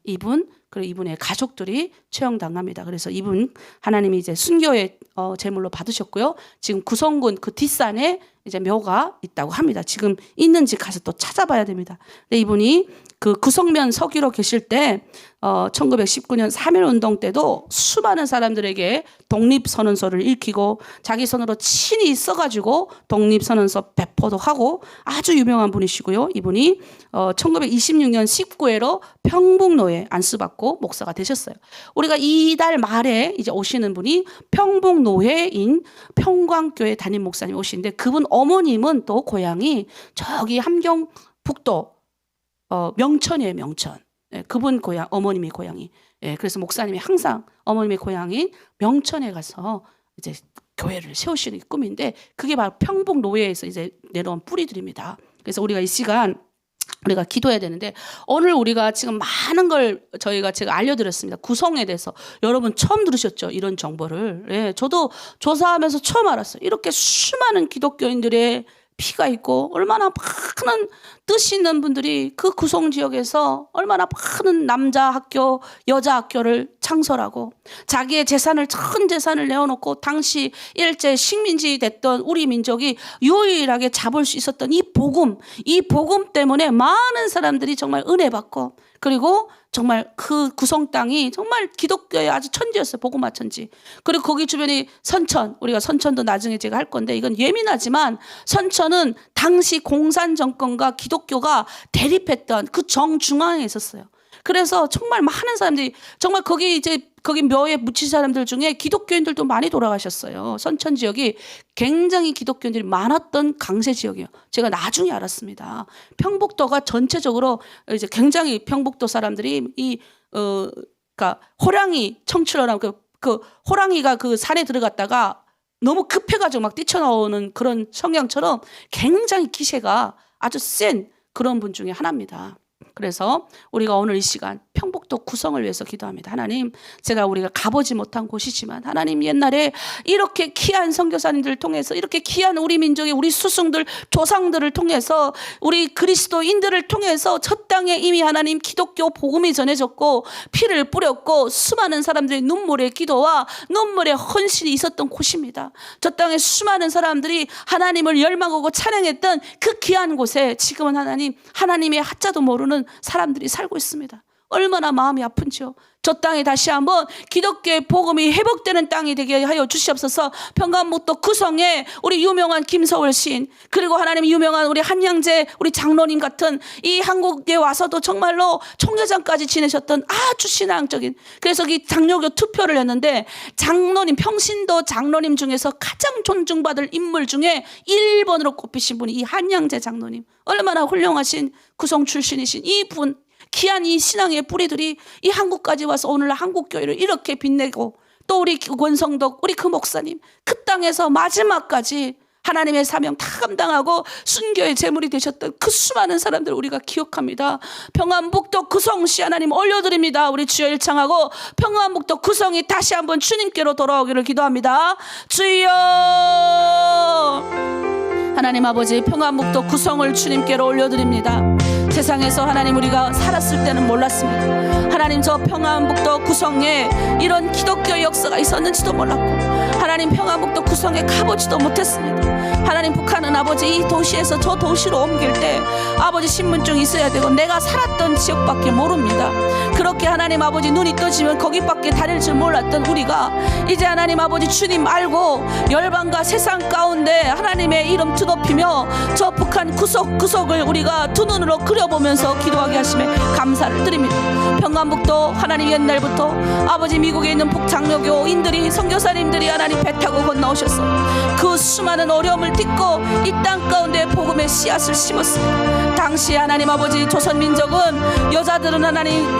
그리고 이분의 가족들이 처형당합니다. 그래서 이분 하나님이 이제 순교의 제물로 받으셨고요. 지금 구성군 그 뒷산에 이제 묘가 있다고 합니다. 지금 있는지 가서 또 찾아봐야 됩니다. 근데 이분이 그 구성면 서기로 계실 때 1919년 3.1운동 때도 수많은 사람들에게 독립선언서를 읽히고 자기 손으로 친히 써가지고 독립선언서 배포도 하고 아주 유명한 분이시고요. 이분이 1926년 19회로 평북노예 안수받고 목사가 되셨어요. 우리가 이달 말에 이제 오시는 분이 평북노예인 평광교회 담임 목사님 오시는데 그분 어머님은 또 고향이 저기 함경북도 명천이에요, 명천. 예, 그분 고향, 어머님의 고향이. 예, 그래서 목사님이 항상 어머님의 고향인 명천에 가서 이제 교회를 세우시는 꿈인데 그게 바로 평북 노예에서 이제 내려온 뿌리들입니다. 그래서 우리가 이 시간 우리가 기도해야 되는데 오늘 우리가 지금 많은 걸 제가 알려드렸습니다. 구성에 대해서 여러분 처음 들으셨죠? 이런 정보를. 예, 저도 조사하면서 처음 알았어요. 이렇게 수많은 기독교인들의 피가 있고 얼마나 많은 뜻이 있는 분들이 그 구성 지역에서 얼마나 많은 남자 학교, 여자 학교를 창설하고 자기의 재산을 큰 재산을 내어놓고 당시 일제 식민지 됐던 우리 민족이 유일하게 잡을 수 있었던 이 복음 때문에 많은 사람들이 정말 은혜 받고 그리고 정말 그 구성 땅이 정말 기독교의 아주 천지였어요. 복음화 천지. 그리고 거기 주변이 선천, 우리가 선천도 나중에 제가 할 건데 이건 예민하지만 선천은 당시 공산 정권과 기독교가 대립했던 그 정중앙에 있었어요. 그래서 정말 많은 사람들이 정말 거기 묘에 묻힌 사람들 중에 기독교인들도 많이 돌아가셨어요. 선천 지역이 굉장히 기독교인들이 많았던 강세 지역이에요. 제가 나중에 알았습니다. 평북도가 전체적으로 이제 굉장히 평북도 사람들이 그러니까 호랑이 청출어람 그 호랑이가 그 산에 들어갔다가 너무 급해가지고 막 뛰쳐나오는 그런 성향처럼 굉장히 기세가 아주 센 그런 분 중에 하나입니다. 그래서 우리가 오늘 이 시간 평북도 구성을 위해서 기도합니다. 하나님, 제가 우리가 가보지 못한 곳이지만 하나님, 옛날에 이렇게 귀한 선교사님들을 통해서, 이렇게 귀한 우리 민족의 우리 스승들 조상들을 통해서, 우리 그리스도인들을 통해서 저 땅에 이미 하나님 기독교 복음이 전해졌고 피를 뿌렸고 수많은 사람들의 눈물의 기도와 눈물의 헌신이 있었던 곳입니다. 저 땅에 수많은 사람들이 하나님을 열망하고 찬양했던 그 귀한 곳에 지금은 하나님의 하자도 모르는 사람들이 살고 있습니다. 얼마나 마음이 아픈지요. 저 땅에 다시 한번 기독교의 복음이 회복되는 땅이 되게 하여 주시옵소서. 평안북도 구성에 우리 유명한 김서울 시인, 그리고 하나님 유명한 우리 한양재 우리 장로님 같은, 이 한국에 와서도 정말로 총회장까지 지내셨던 아주 신앙적인, 그래서 이 장로교 투표를 했는데 장로님, 평신도 장로님 중에서 가장 존중받을 인물 중에 1번으로 꼽히신 분이 이 한양재 장로님. 얼마나 훌륭하신 구성 출신이신 이분, 귀한 이 신앙의 뿌리들이 이 한국까지 와서 오늘날 한국교회를 이렇게 빛내고, 또 우리 권성덕 우리 그 목사님 그 땅에서 마지막까지 하나님의 사명 다 감당하고 순교의 제물이 되셨던 그 수많은 사람들 우리가 기억합니다. 평안북도 구성시 하나님 올려드립니다. 우리 주여 일창하고 평안북도 구성이 다시 한번 주님께로 돌아오기를 기도합니다. 주여, 하나님 아버지, 평안북도 구성을 주님께로 올려드립니다. 세상에서 하나님 우리가 살았을 때는 몰랐습니다. 하나님, 저 평안북도 구성에 이런 기독교 역사가 있었는지도 몰랐고, 하나님 평안북도 구성에 가보지도 못했습니다. 하나님, 북한은 아버지 이 도시에서 저 도시로 옮길 때 아버지 신분증이 있어야 되고 내가 살았던 지역밖에 모릅니다. 그렇게 하나님 아버지 눈이 떠지면 거기밖에 다닐 줄 몰랐던 우리가 이제 하나님 아버지 주님 알고 열방과 세상 가운데 하나님의 이름 드높이며 저 북한 구석구석을 우리가 두 눈으로 그려보면서 기도하게 하심에 감사를 드립니다. 평안북도 하나님 옛날부터 아버지 미국에 있는 북장로교인들이, 선교사님들이 하나님 배 타고 건너오셔서 그 수많은 어려움을 딛고 이 땅 가운데 복음의 씨앗을 심었습니다. 당시 하나님 아버지 조선민족은 여자들은 하나님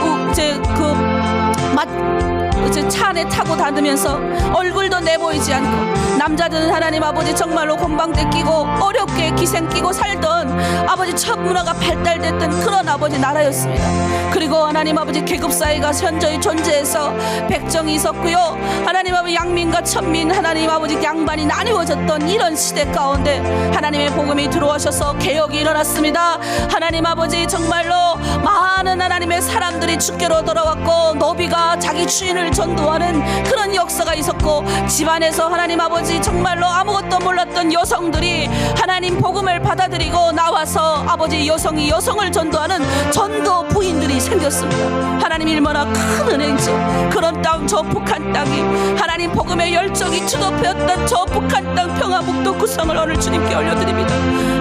차 안에 타고 다니면서 얼굴도 내보이지 않고, 남자들은 하나님 아버지 정말로 곰방대 끼고 어렵게 기생 끼고 살던 아버지 첫 문화가 발달됐던 그런 아버지 나라였습니다. 그리고 하나님 아버지 계급사회가 현저히 존재해서 백정이 있었고요, 하나님 아버지 양민과 천민, 하나님 아버지 양반이 나뉘어졌던 이런 시대 가운데 하나님의 복음이 들어오셔서 개혁이 일어났습니다. 하나님 아버지 정말로 많은 하나님의 사람들이 주께로 돌아왔고, 노비가 자기 주인을 전도하는 그런 역사가 있었고, 집안에서 하나님 아버지 정말로 아무것도 몰랐던 여성들이 하나님 복음을 받아들이고 나와서 아버지 여성이 여성을 전도하는 전도 부인들이 생겼습니다. 하나님, 얼마나 큰 은혜인지. 그런 땅, 저 북한 땅이 하나님 복음의 열정이 주도되었던 저 북한 땅 평안북도 구성을 오늘 주님께 올려드립니다.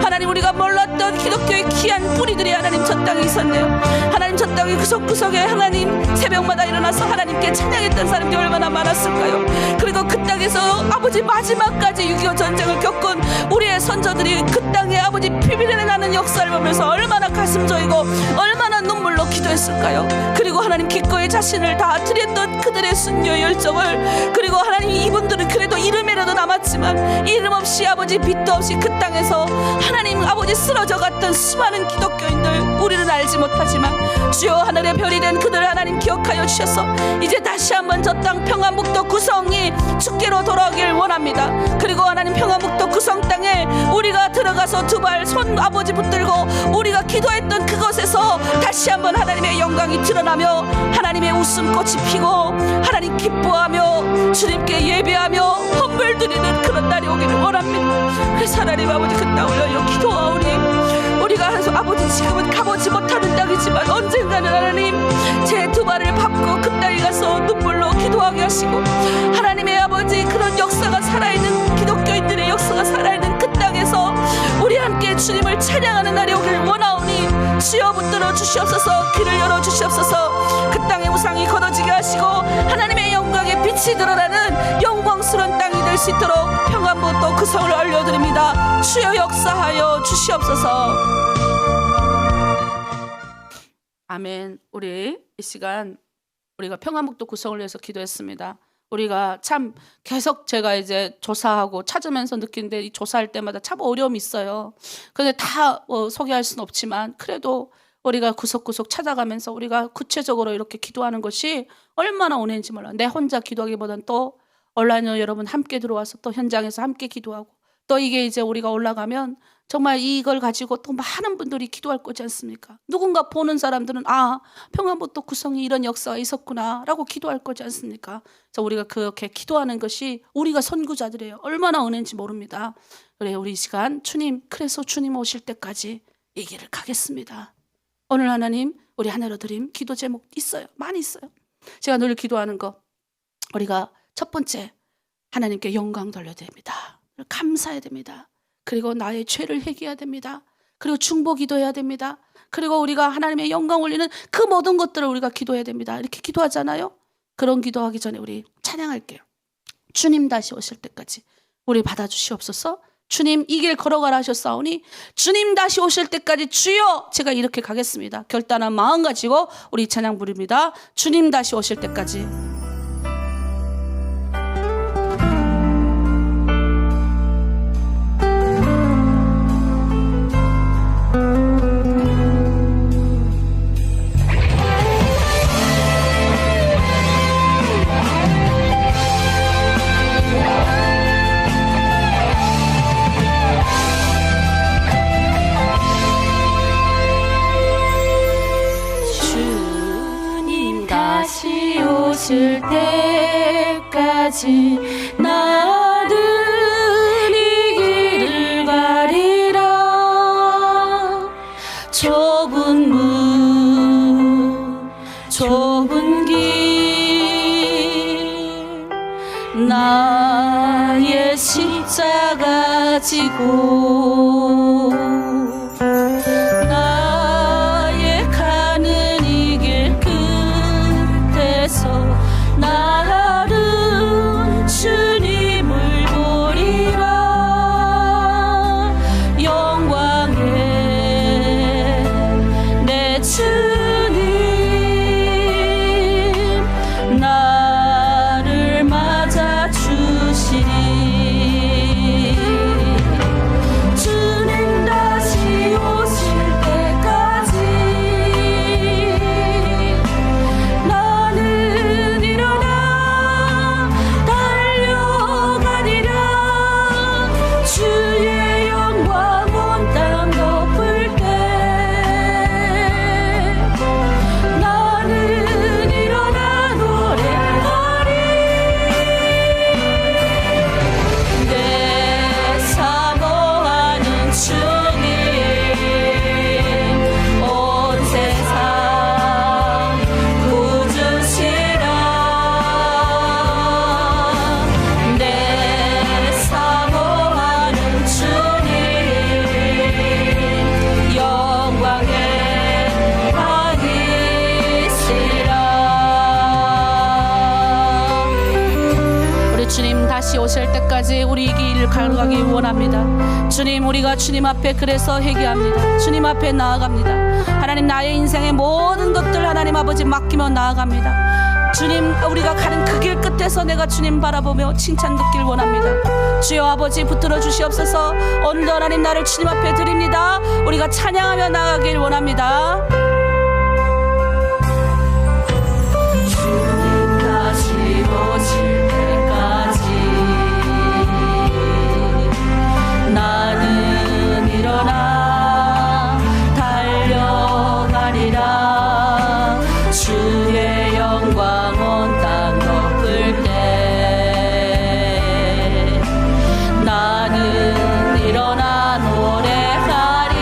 하나님, 우리가 몰랐던 기독교의 귀한 뿌리들이 하나님 저 땅에 있었네요. 하나님, 저 땅의 구석구석에 하나님 새벽마다 일어나서 하나님께 찬양했던 사람들이 얼마나 많았을까요? 그리고 그 땅에서 아버지 마지막까지 6.25 전쟁을 겪은 우리의 선조들이 그 땅에 아버지 피비린내 나는 역사를 보면서 얼마나 가슴 저리고 얼마나 눈물로 기도했을까요? 그리고 하나님 기꺼이 자신을 다 드렸던 그들의 순교의 열정을, 그리고 하나님 이분들은 그래도 이름이라도 남았지만 이름 없이 아버지 빛도 없이 그 땅에서 하나님 아버지 쓰러져 갔던 수많은 기독교인들 우리는 알지 못하지만 주여 하늘의 별이 된 그들을 하나님 기억하여 주셔서 이제 다시 한번 저 땅 평안북도 구성이 주께로 돌아오길 원합니다. 그리고 하나님 평안북도 구성 땅에 우리가 들어가서 두 발 손 아버지 붙들고 우리가 기도했던 그곳에서 다시 한번 하나님의 영광이 드러나며 하나님의 웃음꽃이 피고 하나님 기뻐하며 주님께 예배하며 헌물 드리는 그런 날이 오기를 원합니다. 그래서 하나님 아버지 그 땅을 여여 기도하오니, 우리가 아버지 지금은 가보지 못하는 땅이지만 언젠가는 하나님 제 두 발을 밟고 그 땅에 가서 눈물로 기도하게 하시고, 하나님의 아버지 그런 역사가 살아있는 기독교인들의 역사가 살아있는 그 땅에서 우리 함께 주님을 찬양하는 날이 오길 원하오니 주여 붙들어 주시옵소서. 길을 열어 주시옵소서. 그 땅의 우상이 걷어지게 하시고 하나님의 영광의 빛이 드러나는 영광스러운 땅이 될 수 있도록 평안북도 구성을 올려드립니다. 주여 역사하여 주시옵소서. 아멘. 우리 이 시간 우리가 평안북도 구성을 위해서 기도했습니다. 우리가 참 계속 제가 이제 조사하고 찾으면서 느끼는데, 이 조사할 때마다 참 어려움이 있어요. 근데 다 소개할 수는 없지만 그래도 우리가 구석구석 찾아가면서 우리가 구체적으로 이렇게 기도하는 것이 얼마나 은혜인지 몰라요. 내 혼자 기도하기보다는 또 온라인으로 여러분 함께 들어와서 또 현장에서 함께 기도하고 또 이게 이제 우리가 올라가면 정말 이걸 가지고 또 많은 분들이 기도할 거지 않습니까? 누군가 보는 사람들은 아, 평안북도 구성이 이런 역사가 있었구나 라고 기도할 거지 않습니까? 그래서 우리가 그렇게 기도하는 것이 우리가 선구자들이에요. 얼마나 은혜인지 모릅니다. 그래 우리 이 시간 주님, 그래서 주님 오실 때까지 이 길을 가겠습니다. 오늘 하나님 우리 하나로 드림 기도 제목 있어요. 많이 있어요. 제가 늘 기도하는 거 우리가 첫 번째 하나님께 영광 돌려야 됩니다. 감사해야 됩니다. 그리고 나의 죄를 회개해야 됩니다. 그리고 중보 기도해야 됩니다. 그리고 우리가 하나님의 영광 올리는 그 모든 것들을 우리가 기도해야 됩니다. 이렇게 기도하잖아요. 그런 기도하기 전에 우리 찬양할게요. 주님 다시 오실 때까지 우리 받아주시옵소서. 주님 이 길 걸어가라 하셨사오니 주님 다시 오실 때까지 주여 제가 이렇게 가겠습니다. 결단한 마음 가지고 우리 찬양 부릅니다. 주님 다시 오실 때까지. 다시 오실 때까지 나는 이 길을 가리라. 좁은 문 좁은 길 나의 십자가 지고 나의 가는 이 길 나는 주님을 보리라. 영광의 내 주님 나를 맞아 주시리. 주님 다시 오실 때까지 나는 일어나 달려가리라. 주의 영광 온 땅 덮을 때 나는 일어나 노래하리. 내 사모하는 주님 온 세상 구주시라. 내 사모하는 주님 영광의 왕이시라. 우리 주님 다시 오실 때까지 우리 이 길을 가기 원합니다. 주님 우리가 주님 앞에 그래서 회개합니다. 주님 앞에 나아갑니다. 하나님 나의 인생의 모든 것들 하나님 아버지 맡기며 나아갑니다. 주님 우리가 가는 그 길 끝에서 내가 주님 바라보며 칭찬 듣길 원합니다. 주여 아버지 붙들어 주시옵소서. 오늘도 하나님 나를 주님 앞에 드립니다. 우리가 찬양하며 나아가길 원합니다. 주님 다시 오실 때까지 나는 일어나 달려가리라. 주의 영광 온 땅 덮을 때 나는 일어나 노래하리.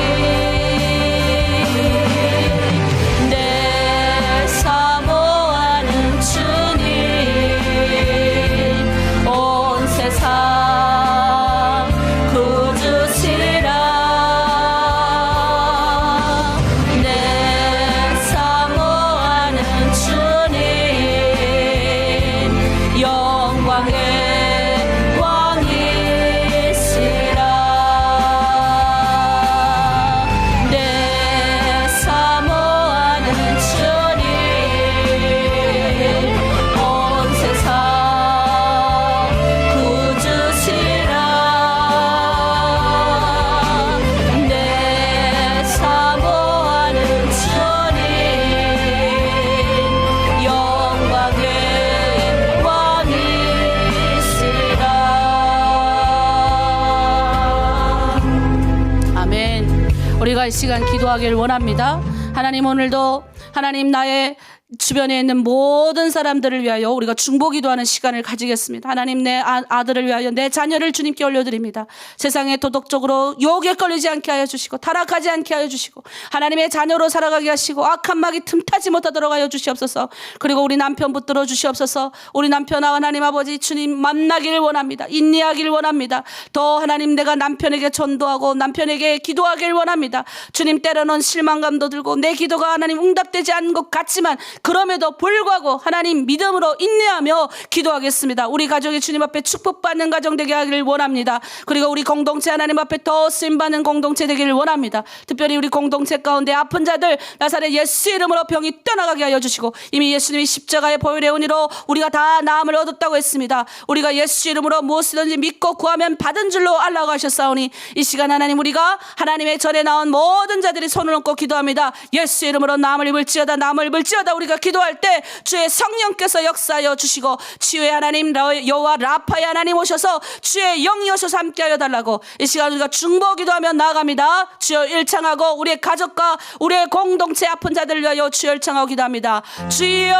우리가 이 시간 기도하기를 원합니다. 하나님, 오늘도 하나님 나의 주변에 있는 모든 사람들을 위하여 우리가 중보기도하는 시간을 가지겠습니다. 하나님, 내 아들을 위하여 내 자녀를 주님께 올려드립니다. 세상에 도덕적으로 유혹에 걸리지 않게 하여 주시고 타락하지 않게 하여 주시고 하나님의 자녀로 살아가게 하시고 악한 막이 틈타지 못하도록 하여 주시옵소서. 그리고 우리 남편 붙들어 주시옵소서. 우리 남편아 하나님 아버지 주님 만나기를 원합니다. 인내하기를 원합니다. 더 하나님, 내가 남편에게 전도하고 남편에게 기도하기를 원합니다. 주님, 때로는 실망감도 들고 내 기도가 하나님 응답되지 않은 것 같지만 그럼에도 불구하고 하나님 믿음으로 인내하며 기도하겠습니다. 우리 가족이 주님 앞에 축복받는 가정 되게 하기를 원합니다. 그리고 우리 공동체 하나님 앞에 더 쓰임받는 공동체 되기를 원합니다. 특별히 우리 공동체 가운데 아픈 자들 나사렛 예수 이름으로 병이 떠나가게 하여 주시고, 이미 예수님이 십자가의 보혈의 은혜로 우리가 다 나음을 얻었다고 했습니다. 우리가 예수 이름으로 무엇이든지 믿고 구하면 받은 줄로 알라고 하셨사오니 이 시간 하나님, 우리가 하나님의 전에 나온 모든 자들이 손을 얹고 기도합니다. 예수 이름으로 나음을 입을지어다, 나음을 입을지어다. 우리가 기도할 때 주의 성령께서 역사하여 주시고 치유의 하나님 여호와 라파의 하나님 오셔서 주의 영이 오셔서 함께하여 달라고 이 시간 우리가 중보 기도하며 나아갑니다. 주여 일창하고 우리의 가족과 우리의 공동체 아픈 자들을 위하여 주여 일창하고 기도합니다. 주여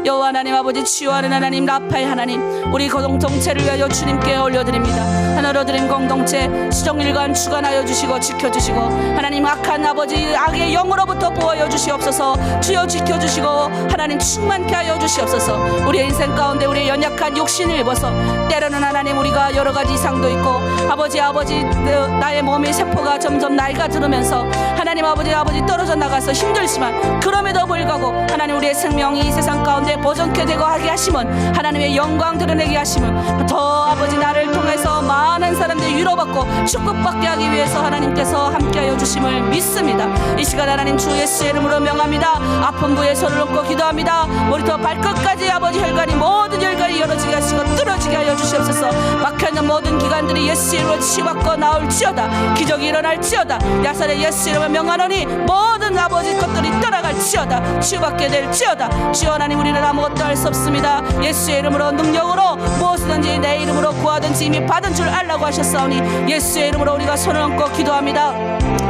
여호와 하나님 아버지, 치유하는 하나님 라파의 하나님, 우리 공동체를 위하여 주님께 올려드립니다. 하나로 드린 공동체 시종일관 주관하여 주시고 지켜주시고 하나님, 악한 아버지 악의 영으로부터 보호하여 주시옵소서. 주여 지켜주시고 하나님 충만케 하여 주시옵소서. 우리의 인생 가운데 우리의 연약한 욕심을 입어서 때로는 하나님 우리가 여러 가지 이상도 있고 아버지 나의 몸의 세포가 점점 나이가 들으면서 하나님 아버지 떨어져 나가서 힘들지만 그럼에도 불구하고 하나님 우리의 생명이 이 세상 가운데 보존케 되고 하게 하시면 하나님의 영광 드러내게 하시면 더 아버지 나를 통해서 많은 사람들이 위로받고 축복받게 하기 위해서 하나님께서 함께하여 주심을 믿습니다. 이 시간 하나님 주 예수의 이름으로 명합니다. 아픈 부에 손을 얹고 기도합니다. 머리부터 발끝까지 아버지 혈관이 모든 혈관이 열어지게 하시고 뚫어지게 하여 주시옵소서. 막혀있는 모든 기관들이 예수 이름으로 치유받고 나올지어다. 기적이 일어날지어다. 나사렛 예수 이름으로 명하노니 모든 아버지 것들이 떠나갈지어다. 치유받게 될지어다. 주여 하나님, 우리는 아무것도 할 수 없습니다. 예수의 이름으로 능력으로 무엇이든지 내 이름으로 구하든지 이미 받은 줄 알라고 하셨사오니 예수의 이름으로 우리가 손을 얹고 기도합니다.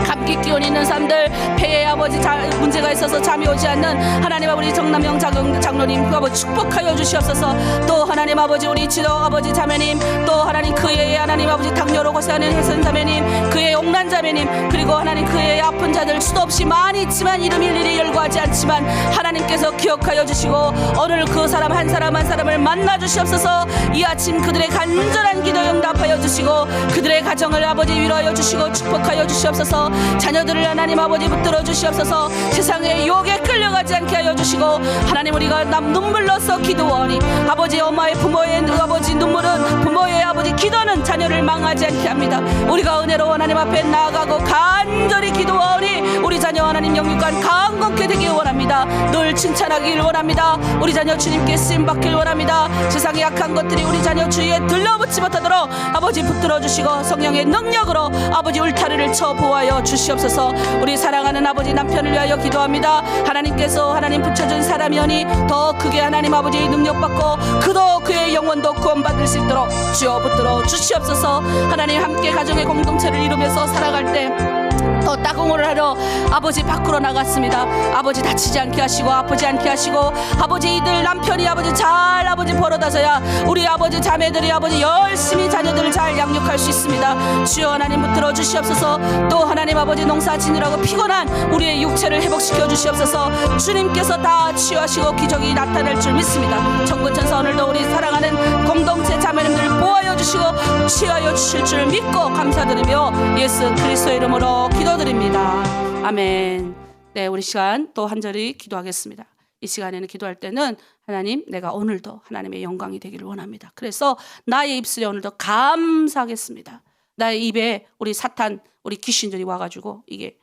감기 기운 있는 사람들, 폐에 아버지 문제가 있어서 잠이 오지 않는 하나님 아버지 정남영 장로님 아버지 축복하여 주시옵소서. 또 하나님 아버지 우리 지도 아버지 자매님, 또 하나님 그의 하나님 아버지 당뇨로 고생하는 혜선 자매님, 그의 옥란 자매님, 그리고 하나님 그의 아픈 자들 수도 없이 많이 있지만 이름 일일이 열거하지 않지만 하나님께서 기억하여 주시고 오늘 그 사람 한 사람을 만나 주시옵소서. 이 아침 그들의 간절한 기도 응답하여 주시고 그들의 가정을 아버지 위로하여 주시고 축복하여 주시옵소서. 자녀들을 하나님 아버지 붙들어 주시옵소서. 세상의 유혹에 끌려가지 않게 하여 주시고 하나님, 우리가 눈물로써 기도하니 아버지 엄마의 부모의 아버지 눈물은 부모의 아버지 기도는 자녀를 망하지 않게 합니다. 우리가 은혜로 하나님 앞에 나아가고 간절히 기도하니 우리 자녀 하나님 영육간 강건케 되길 원합니다. 늘 칭찬하기를 원합니다. 우리 자녀 주님께 쓰임받길 원합니다. 세상의 약한 것들이 우리 자녀 주위에 들러붙지 못하도록 아버지 붙들어 주시고 성령의 능력으로 아버지 울타리를 쳐 보호하여 주시옵소서. 우리 사랑하는 아버지 남편을 위하여 기도합니다. 하나님께서 하나님 붙여준 사람이오니 더 크게 하나님 아버지의 능력받고 그도 그의 영혼도 구원받을 수 있도록 주여 붙들어 주시옵소서. 하나님 함께 가정의 공동체를 이루면서 살아갈 때 더 따궁을 하러 아버지 밖으로 나갔습니다. 아버지 다치지 않게 하시고 아프지 않게 하시고 아버지 이들 남편이 아버지 잘 아버지 벌어다서야 우리 아버지 자매들이 아버지 열심히 자녀들을 잘 양육할 수 있습니다. 주여 하나님 붙들어 주시옵소서. 또 하나님 아버지 농사 지느라고 피곤한 우리의 육체를 회복시켜 주시옵소서. 주님께서 다 치유하시고 기적이 나타날 줄 믿습니다. 천군천사 오늘도 우리 사랑하는 공동체 자매님들 보호하여 주시고 치유하여 주실 줄 믿고 감사드리며 예수 그리스도의 이름으로 기도드립니다. 아멘. 네, 우리 시간 또 한절히 기도하겠습니다. 이 시간에는 기도할 때는 하나님, 내가 오늘도 하나님의 영광이 되기를 원합니다. 그래서 나의 입술에 오늘도 감사하겠습니다. 나의 입에 우리 사탄, 우리 귀신들이 와가지고 이게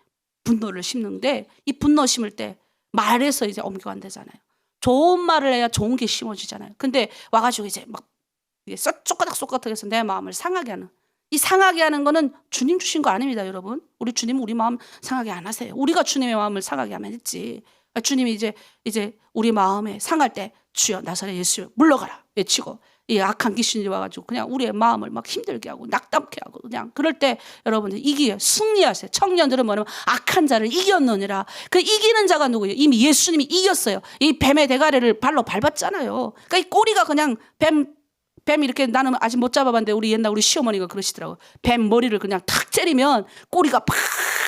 분노를 심는데 이 분노 심을 때 말에서 이제 옮겨 안 되잖아요. 좋은 말을 해야 좋은 게 심어지잖아요. 근데 와가지고 이제 막 쏙가닥 해서 내 마음을 상하게 하는, 이 상하게 하는 거는 주님 주신 거 아닙니다, 여러분. 우리 주님은 우리 마음 상하게 안 하세요. 우리가 주님의 마음을 상하게 하면 했지. 주님이 이제 우리 마음에 상할 때 주여 나사렛 예수 물러가라 외치고 이 악한 귀신이 와가지고 그냥 우리의 마음을 막 힘들게 하고 낙담케 하고 그냥 그럴 때 여러분들 이기요 승리하세요. 청년들은 뭐냐면 악한 자를 이겼느니라. 그 이기는 자가 누구예요? 이미 예수님이 이겼어요. 이 뱀의 대가리를 발로 밟았잖아요. 그러니까 이 꼬리가 그냥 뱀 이렇게 나는 아직 못 잡아봤는데 우리 옛날 우리 시어머니가 그러시더라고요. 뱀 머리를 그냥 탁 째리면 꼬리가 팍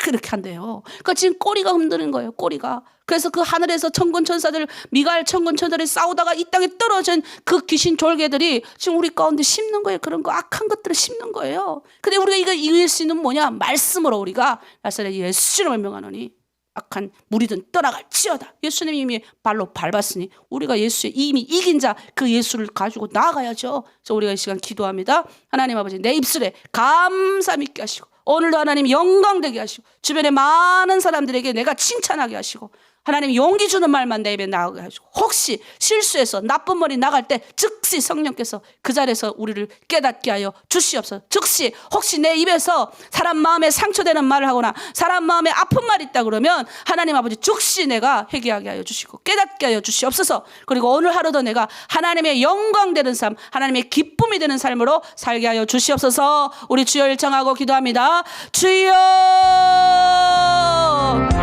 이렇게 한대요. 그러니까 지금 꼬리가 흔드는 거예요. 꼬리가. 그래서 그 하늘에서 천군 천사들 미가엘 천군 천사들이 싸우다가 이 땅에 떨어진 그 귀신 졸개들이 지금 우리 가운데 심는 거예요. 그런 거 악한 것들을 심는 거예요. 근데 우리가 이거 이길 수 있는 뭐냐? 말씀으로 우리가 나사렛 예수님을 명하노니 악한 무리든 떠나갈지어다. 예수님이 이미 발로 밟았으니 우리가 예수의 이미 이긴 자 그 예수를 가지고 나아가야죠. 그래서 우리가 이 시간 기도합니다. 하나님 아버지 내 입술에 감사함 있게 하시고 오늘도 하나님 영광되게 하시고 주변에 많은 사람들에게 내가 칭찬하게 하시고 하나님 용기 주는 말만 내 입에 나오게 하시고 혹시 실수해서 나쁜 말이 나갈 때 즉시 성령께서 그 자리에서 우리를 깨닫게 하여 주시옵소서. 즉시 혹시 내 입에서 사람 마음에 상처되는 말을 하거나 사람 마음에 아픈 말이 있다 그러면 하나님 아버지 즉시 내가 회개하게 하여 주시고 깨닫게 하여 주시옵소서. 그리고 오늘 하루도 내가 하나님의 영광 되는 삶 하나님의 기쁨이 되는 삶으로 살게 하여 주시옵소서. 우리 주여 일청하고 기도합니다. 주여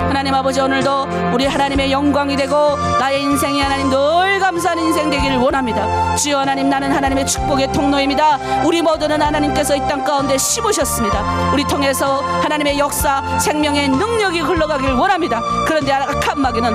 하나님 아버지 오늘도 우리 하나님의 영광이 되고 나의 인생이 하나님 늘 감사하는 인생 되기를 원합니다. 주여 하나님 나는 하나님의 축복의 통로입니다. 우리 모두는 하나님께서 이 땅 가운데 심으셨습니다. 우리 통해서 하나님의 역사 생명의 능력이 흘러가길 원합니다. 그런데 악한 마귀는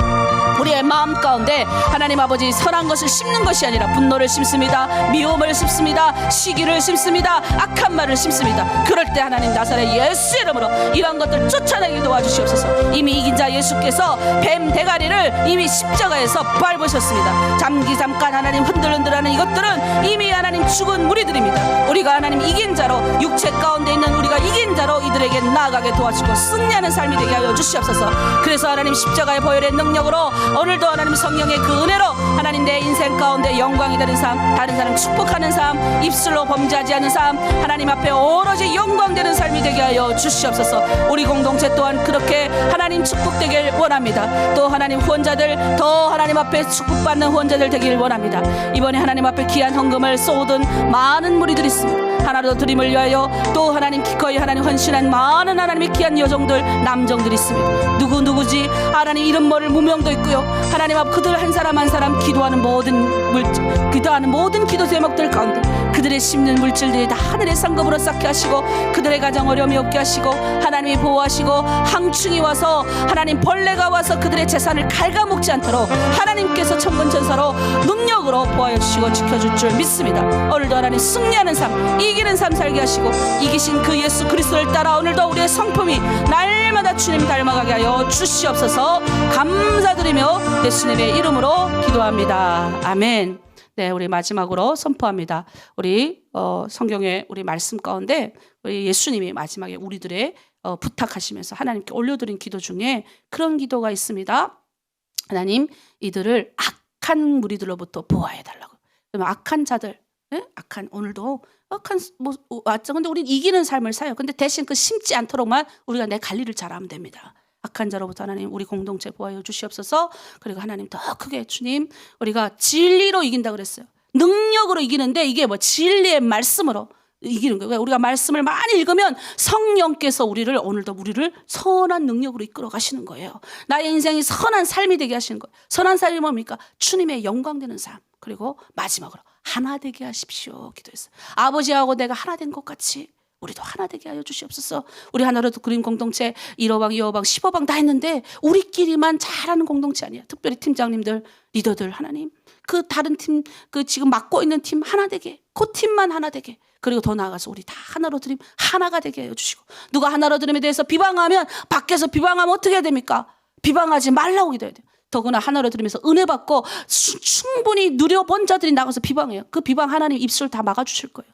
우리의 마음 가운데 하나님 아버지 선한 것을 심는 것이 아니라 분노를 심습니다. 미움을 심습니다. 시기를 심습니다. 악한 말을 심습니다. 그럴 때 하나님 나사렛 예수 이름으로 이런 것들 쫓아내게 도와주시옵소서. 이미 이긴 자 예수께서 뱀 대가리를 이미 십자가에서 밟으셨습니다. 잠깐 하나님 흔들흔들하는 이것들은 이미 하나님 죽은 무리들입니다. 우리가 하나님 이긴 자로 육체 가운데 있는 우리가 이긴 자로 이들에게 나아가게 도와주시고 승리하는 삶이 되게 하여 주시옵소서. 그래서 하나님 십자가의 보혈의 능력으로 오늘도 하나님 성령의 그 은혜로 하나님 내 인생 가운데 영광이 되는 삶 다른 사람 축복하는 삶 입술로 범죄하지 않는 삶 하나님 앞에 오로지 영광 되는 삶이 되게 하여 주시옵소서. 우리 공동체 또한 그렇게 하나님 축복되길 원합니다. 또 하나님 후원자들 더 하나님 앞에 축복받는 후원자들 되길 원합니다. 이번에 하나님 앞에 귀한 헌금을 쏟은 많은 무리들이 있습니다. 하나로 드림을 위하여 또 하나님 기꺼이 하나님 헌신한 많은 하나님의 귀한 여종들 남정들이 있습니다. 누구지 하나님 이름 모를 무명도 있고요. 하나님 앞 그들 한 사람 한 사람 기도하는 모든 기도 제목들 가운데 그들의 심는 물질들이 다 하늘의 상급으로 쌓게 하시고 그들의 가정 어려움이 없게 하시고 하나님이 보호하시고 항충이 와서 하나님 벌레가 와서 그들의 재산을 갉아먹지 않도록 하나님께서 천군천사로 능력으로 보호하여 주시고 지켜줄 줄 믿습니다. 오늘도 하나님 승리하는 삶 이기는 삶 살게 하시고 이기신 그 예수 그리스도를 따라 오늘도 우리의 성품이 날마다 주님 닮아가게 하여 주시옵소서. 감사드리며 예수님의 이름으로 기도합니다. 아멘. 네, 우리 마지막으로 선포합니다. 우리 성경의 우리 말씀 가운데 우리 예수님이 마지막에 우리들의 부탁하시면서 하나님께 올려드린 기도 중에 그런 기도가 있습니다. 하나님 이들을 악한 무리들로부터 보호해달라고. 그러면 악한 자들, 악한 오늘도 악한 왔죠. 근데 우리는 이기는 삶을 사요. 근데 대신 그 심지 않도록만 우리가 내 관리를 잘하면 됩니다. 악한 자로부터 하나님 우리 공동체 보호하여 주시옵소서. 그리고 하나님 더 크게 주님 우리가 진리로 이긴다 그랬어요. 능력으로 이기는데 이게 뭐 진리의 말씀으로 이기는 거예요. 우리가 말씀을 많이 읽으면 성령께서 우리를 오늘도 우리를 선한 능력으로 이끌어 가시는 거예요. 나의 인생이 선한 삶이 되게 하시는 거예요. 선한 삶이 뭡니까? 주님의 영광 되는 삶. 그리고 마지막으로 하나 되게 하십시오 기도했어요. 아버지하고 내가 하나 된 것 같이 우리도 하나 되게 하여 주시옵소서. 우리 하나로도 그림 공동체 1호방, 2호방, 15방 다 했는데 우리끼리만 잘하는 공동체 아니야. 특별히 팀장님들, 리더들 하나님 그 다른 팀, 그 지금 맡고 있는 팀 하나 되게 그 팀만 하나 되게 그리고 더 나아가서 우리 다 하나로 드림 하나가 되게 하여 주시고 누가 하나로 드림에 대해서 비방하면 밖에서 비방하면 어떻게 해야 됩니까? 비방하지 말라고 기도해야 돼요. 더구나 하나로 들으면서 은혜 받고 충분히 누려본 자들이 나가서 비방해요. 그 비방 하나님 입술 다 막아주실 거예요.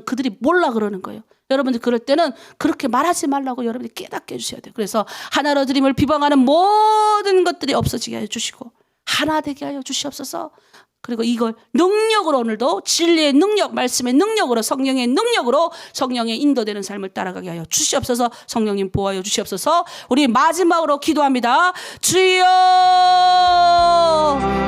그들이 몰라 그러는 거예요. 여러분들 그럴 때는 그렇게 말하지 말라고 여러분들이 깨닫게 해주셔야 돼요. 그래서 하나로 드림을 비방하는 모든 것들이 없어지게 하여 주시고 하나 되게 하여 주시옵소서. 그리고 이걸 능력으로 오늘도 진리의 능력, 말씀의 능력으로, 성령의 능력으로 성령의 인도되는 삶을 따라가게 하여 주시옵소서. 성령님 보호하여 주시옵소서. 우리 마지막으로 기도합니다. 주여,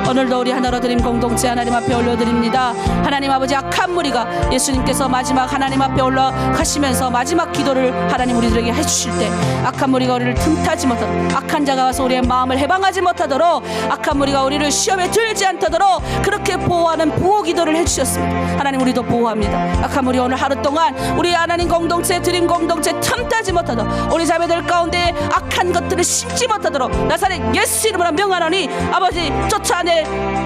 오늘도 우리 하나로 드림 공동체 하나님 앞에 올려드립니다. 하나님 아버지, 악한 무리가 예수님께서 마지막 하나님 앞에 올라가시면서 마지막 기도를 하나님 우리들에게 해주실 때 악한 무리가 우리를 틈타지 못하도록, 악한 자가 와서 우리의 마음을 해방하지 못하도록, 악한 무리가 우리를 시험에 들지 않도록 그렇게 보호하는 보호 기도를 해주셨습니다. 하나님, 우리도 보호합니다. 악한 무리 오늘 하루 동안 우리 하나님 공동체, 드림 공동체 틈타지 못하도록, 우리 자매들 가운데 악한 것들을 심지 못하도록 나사렛 예수 이름으로 명하노니 아버지,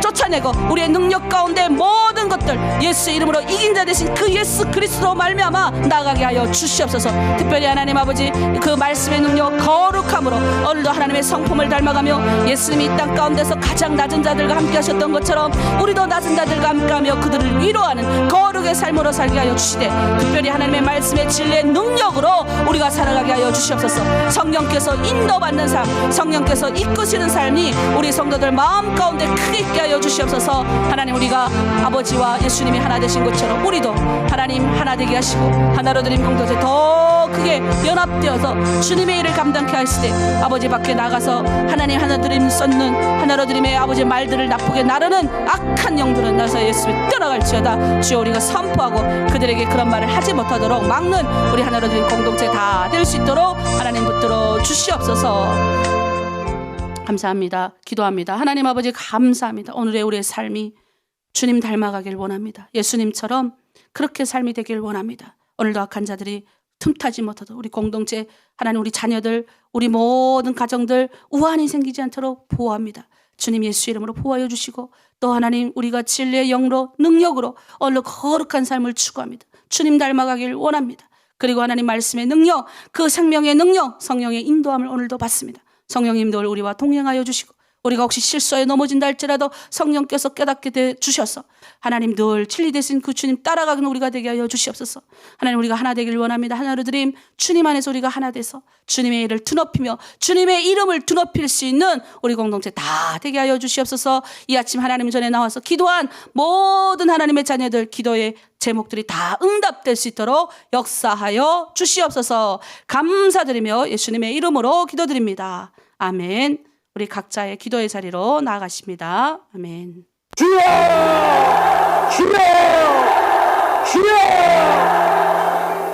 쫓아내고 우리의 능력 가운데 모든 것들 예수 이름으로 이긴 자 되신 그 예수 그리스도 말미암아 나가게 하여 주시옵소서. 특별히 하나님 아버지, 그 말씀의 능력 거룩함으로 오늘도 하나님의 성품을 닮아가며 예수님이 이 땅 가운데서 가장 낮은 자들과 함께 하셨던 것처럼 우리도 낮은 자들과 함께하며 그들을 위로하는 거룩의 삶으로 살게 하여 주시되, 특별히 하나님의 말씀의 진리의 능력으로 우리가 살아가게 하여 주시옵소서. 성령께서 인도받는 삶, 성령께서 이끄시는 삶이 우리 성도들 마음 가운데 크게 있게 하여 주시옵소서. 하나님, 우리가 아버지와 예수님이 하나 되신 것처럼 우리도 하나님 하나 되게 하시고 하나로 드린 공동체 더 크게 연합되어서 주님의 일을 감당케 하시되, 아버지 밖에 나가서 하나님 하나 드림 쏟는 하나로 드림의 아버지 말들을 나쁘게 나르는 악한 영들은 나서 예수님이 떠나갈지어다. 주여, 우리가 선포하고 그들에게 그런 말을 하지 못하도록 막는 우리 하나로 드린 공동체 다 될 수 있도록 하나님 붙들어 주시옵소서. 감사합니다. 기도합니다. 하나님 아버지, 감사합니다. 오늘의 우리의 삶이 주님 닮아가길 원합니다. 예수님처럼 그렇게 삶이 되길 원합니다. 오늘도 악한 자들이 틈타지 못하도록 우리 공동체, 하나님 우리 자녀들, 우리 모든 가정들 우환이 생기지 않도록 보호합니다. 주님 예수 이름으로 보호하여 주시고, 또 하나님 우리가 진리의 영으로 능력으로 오늘 거룩한 삶을 추구합니다. 주님 닮아가길 원합니다. 그리고 하나님 말씀의 능력, 그 생명의 능력, 성령의 인도함을 오늘도 받습니다. 성령님도 우리와 동행하여 주시고, 우리가 혹시 실수에 넘어진다 할지라도 성령께서 깨닫게 주셔서 하나님 늘 진리 되신 그 주님 따라가는 우리가 되게 하여 주시옵소서. 하나님, 우리가 하나 되길 원합니다. 하나로 드림 주님 안에서 우리가 하나 돼서 주님의 일을 드높이며 주님의 이름을 드높일 수 있는 우리 공동체 다 되게 하여 주시옵소서. 이 아침 하나님 전에 나와서 기도한 모든 하나님의 자녀들 기도의 제목들이 다 응답될 수 있도록 역사하여 주시옵소서. 감사드리며 예수님의 이름으로 기도드립니다. 아멘. 우리 각자의 기도의 자리로 나아가십니다. 아멘. 주여! 주여! 주여!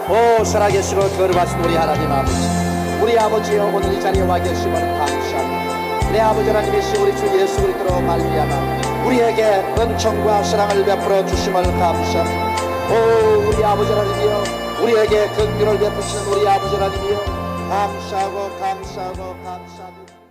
오, 살아계시고 거룩하신 우리 하나님 아버지, 우리 아버지여, 오늘 이 자리에 와 계심을 감사합니다. 내 아버지 하나님이신 우리 주 예수 그리스도로 말미암아 우리에게 은총과 사랑을 베풀어 주심을 감사합니다. 오, 우리 아버지 하나님이여, 우리에게 긍휼을 베푸시는 우리 아버지 하나님이여, 감사하고 감사하고 감사합니다.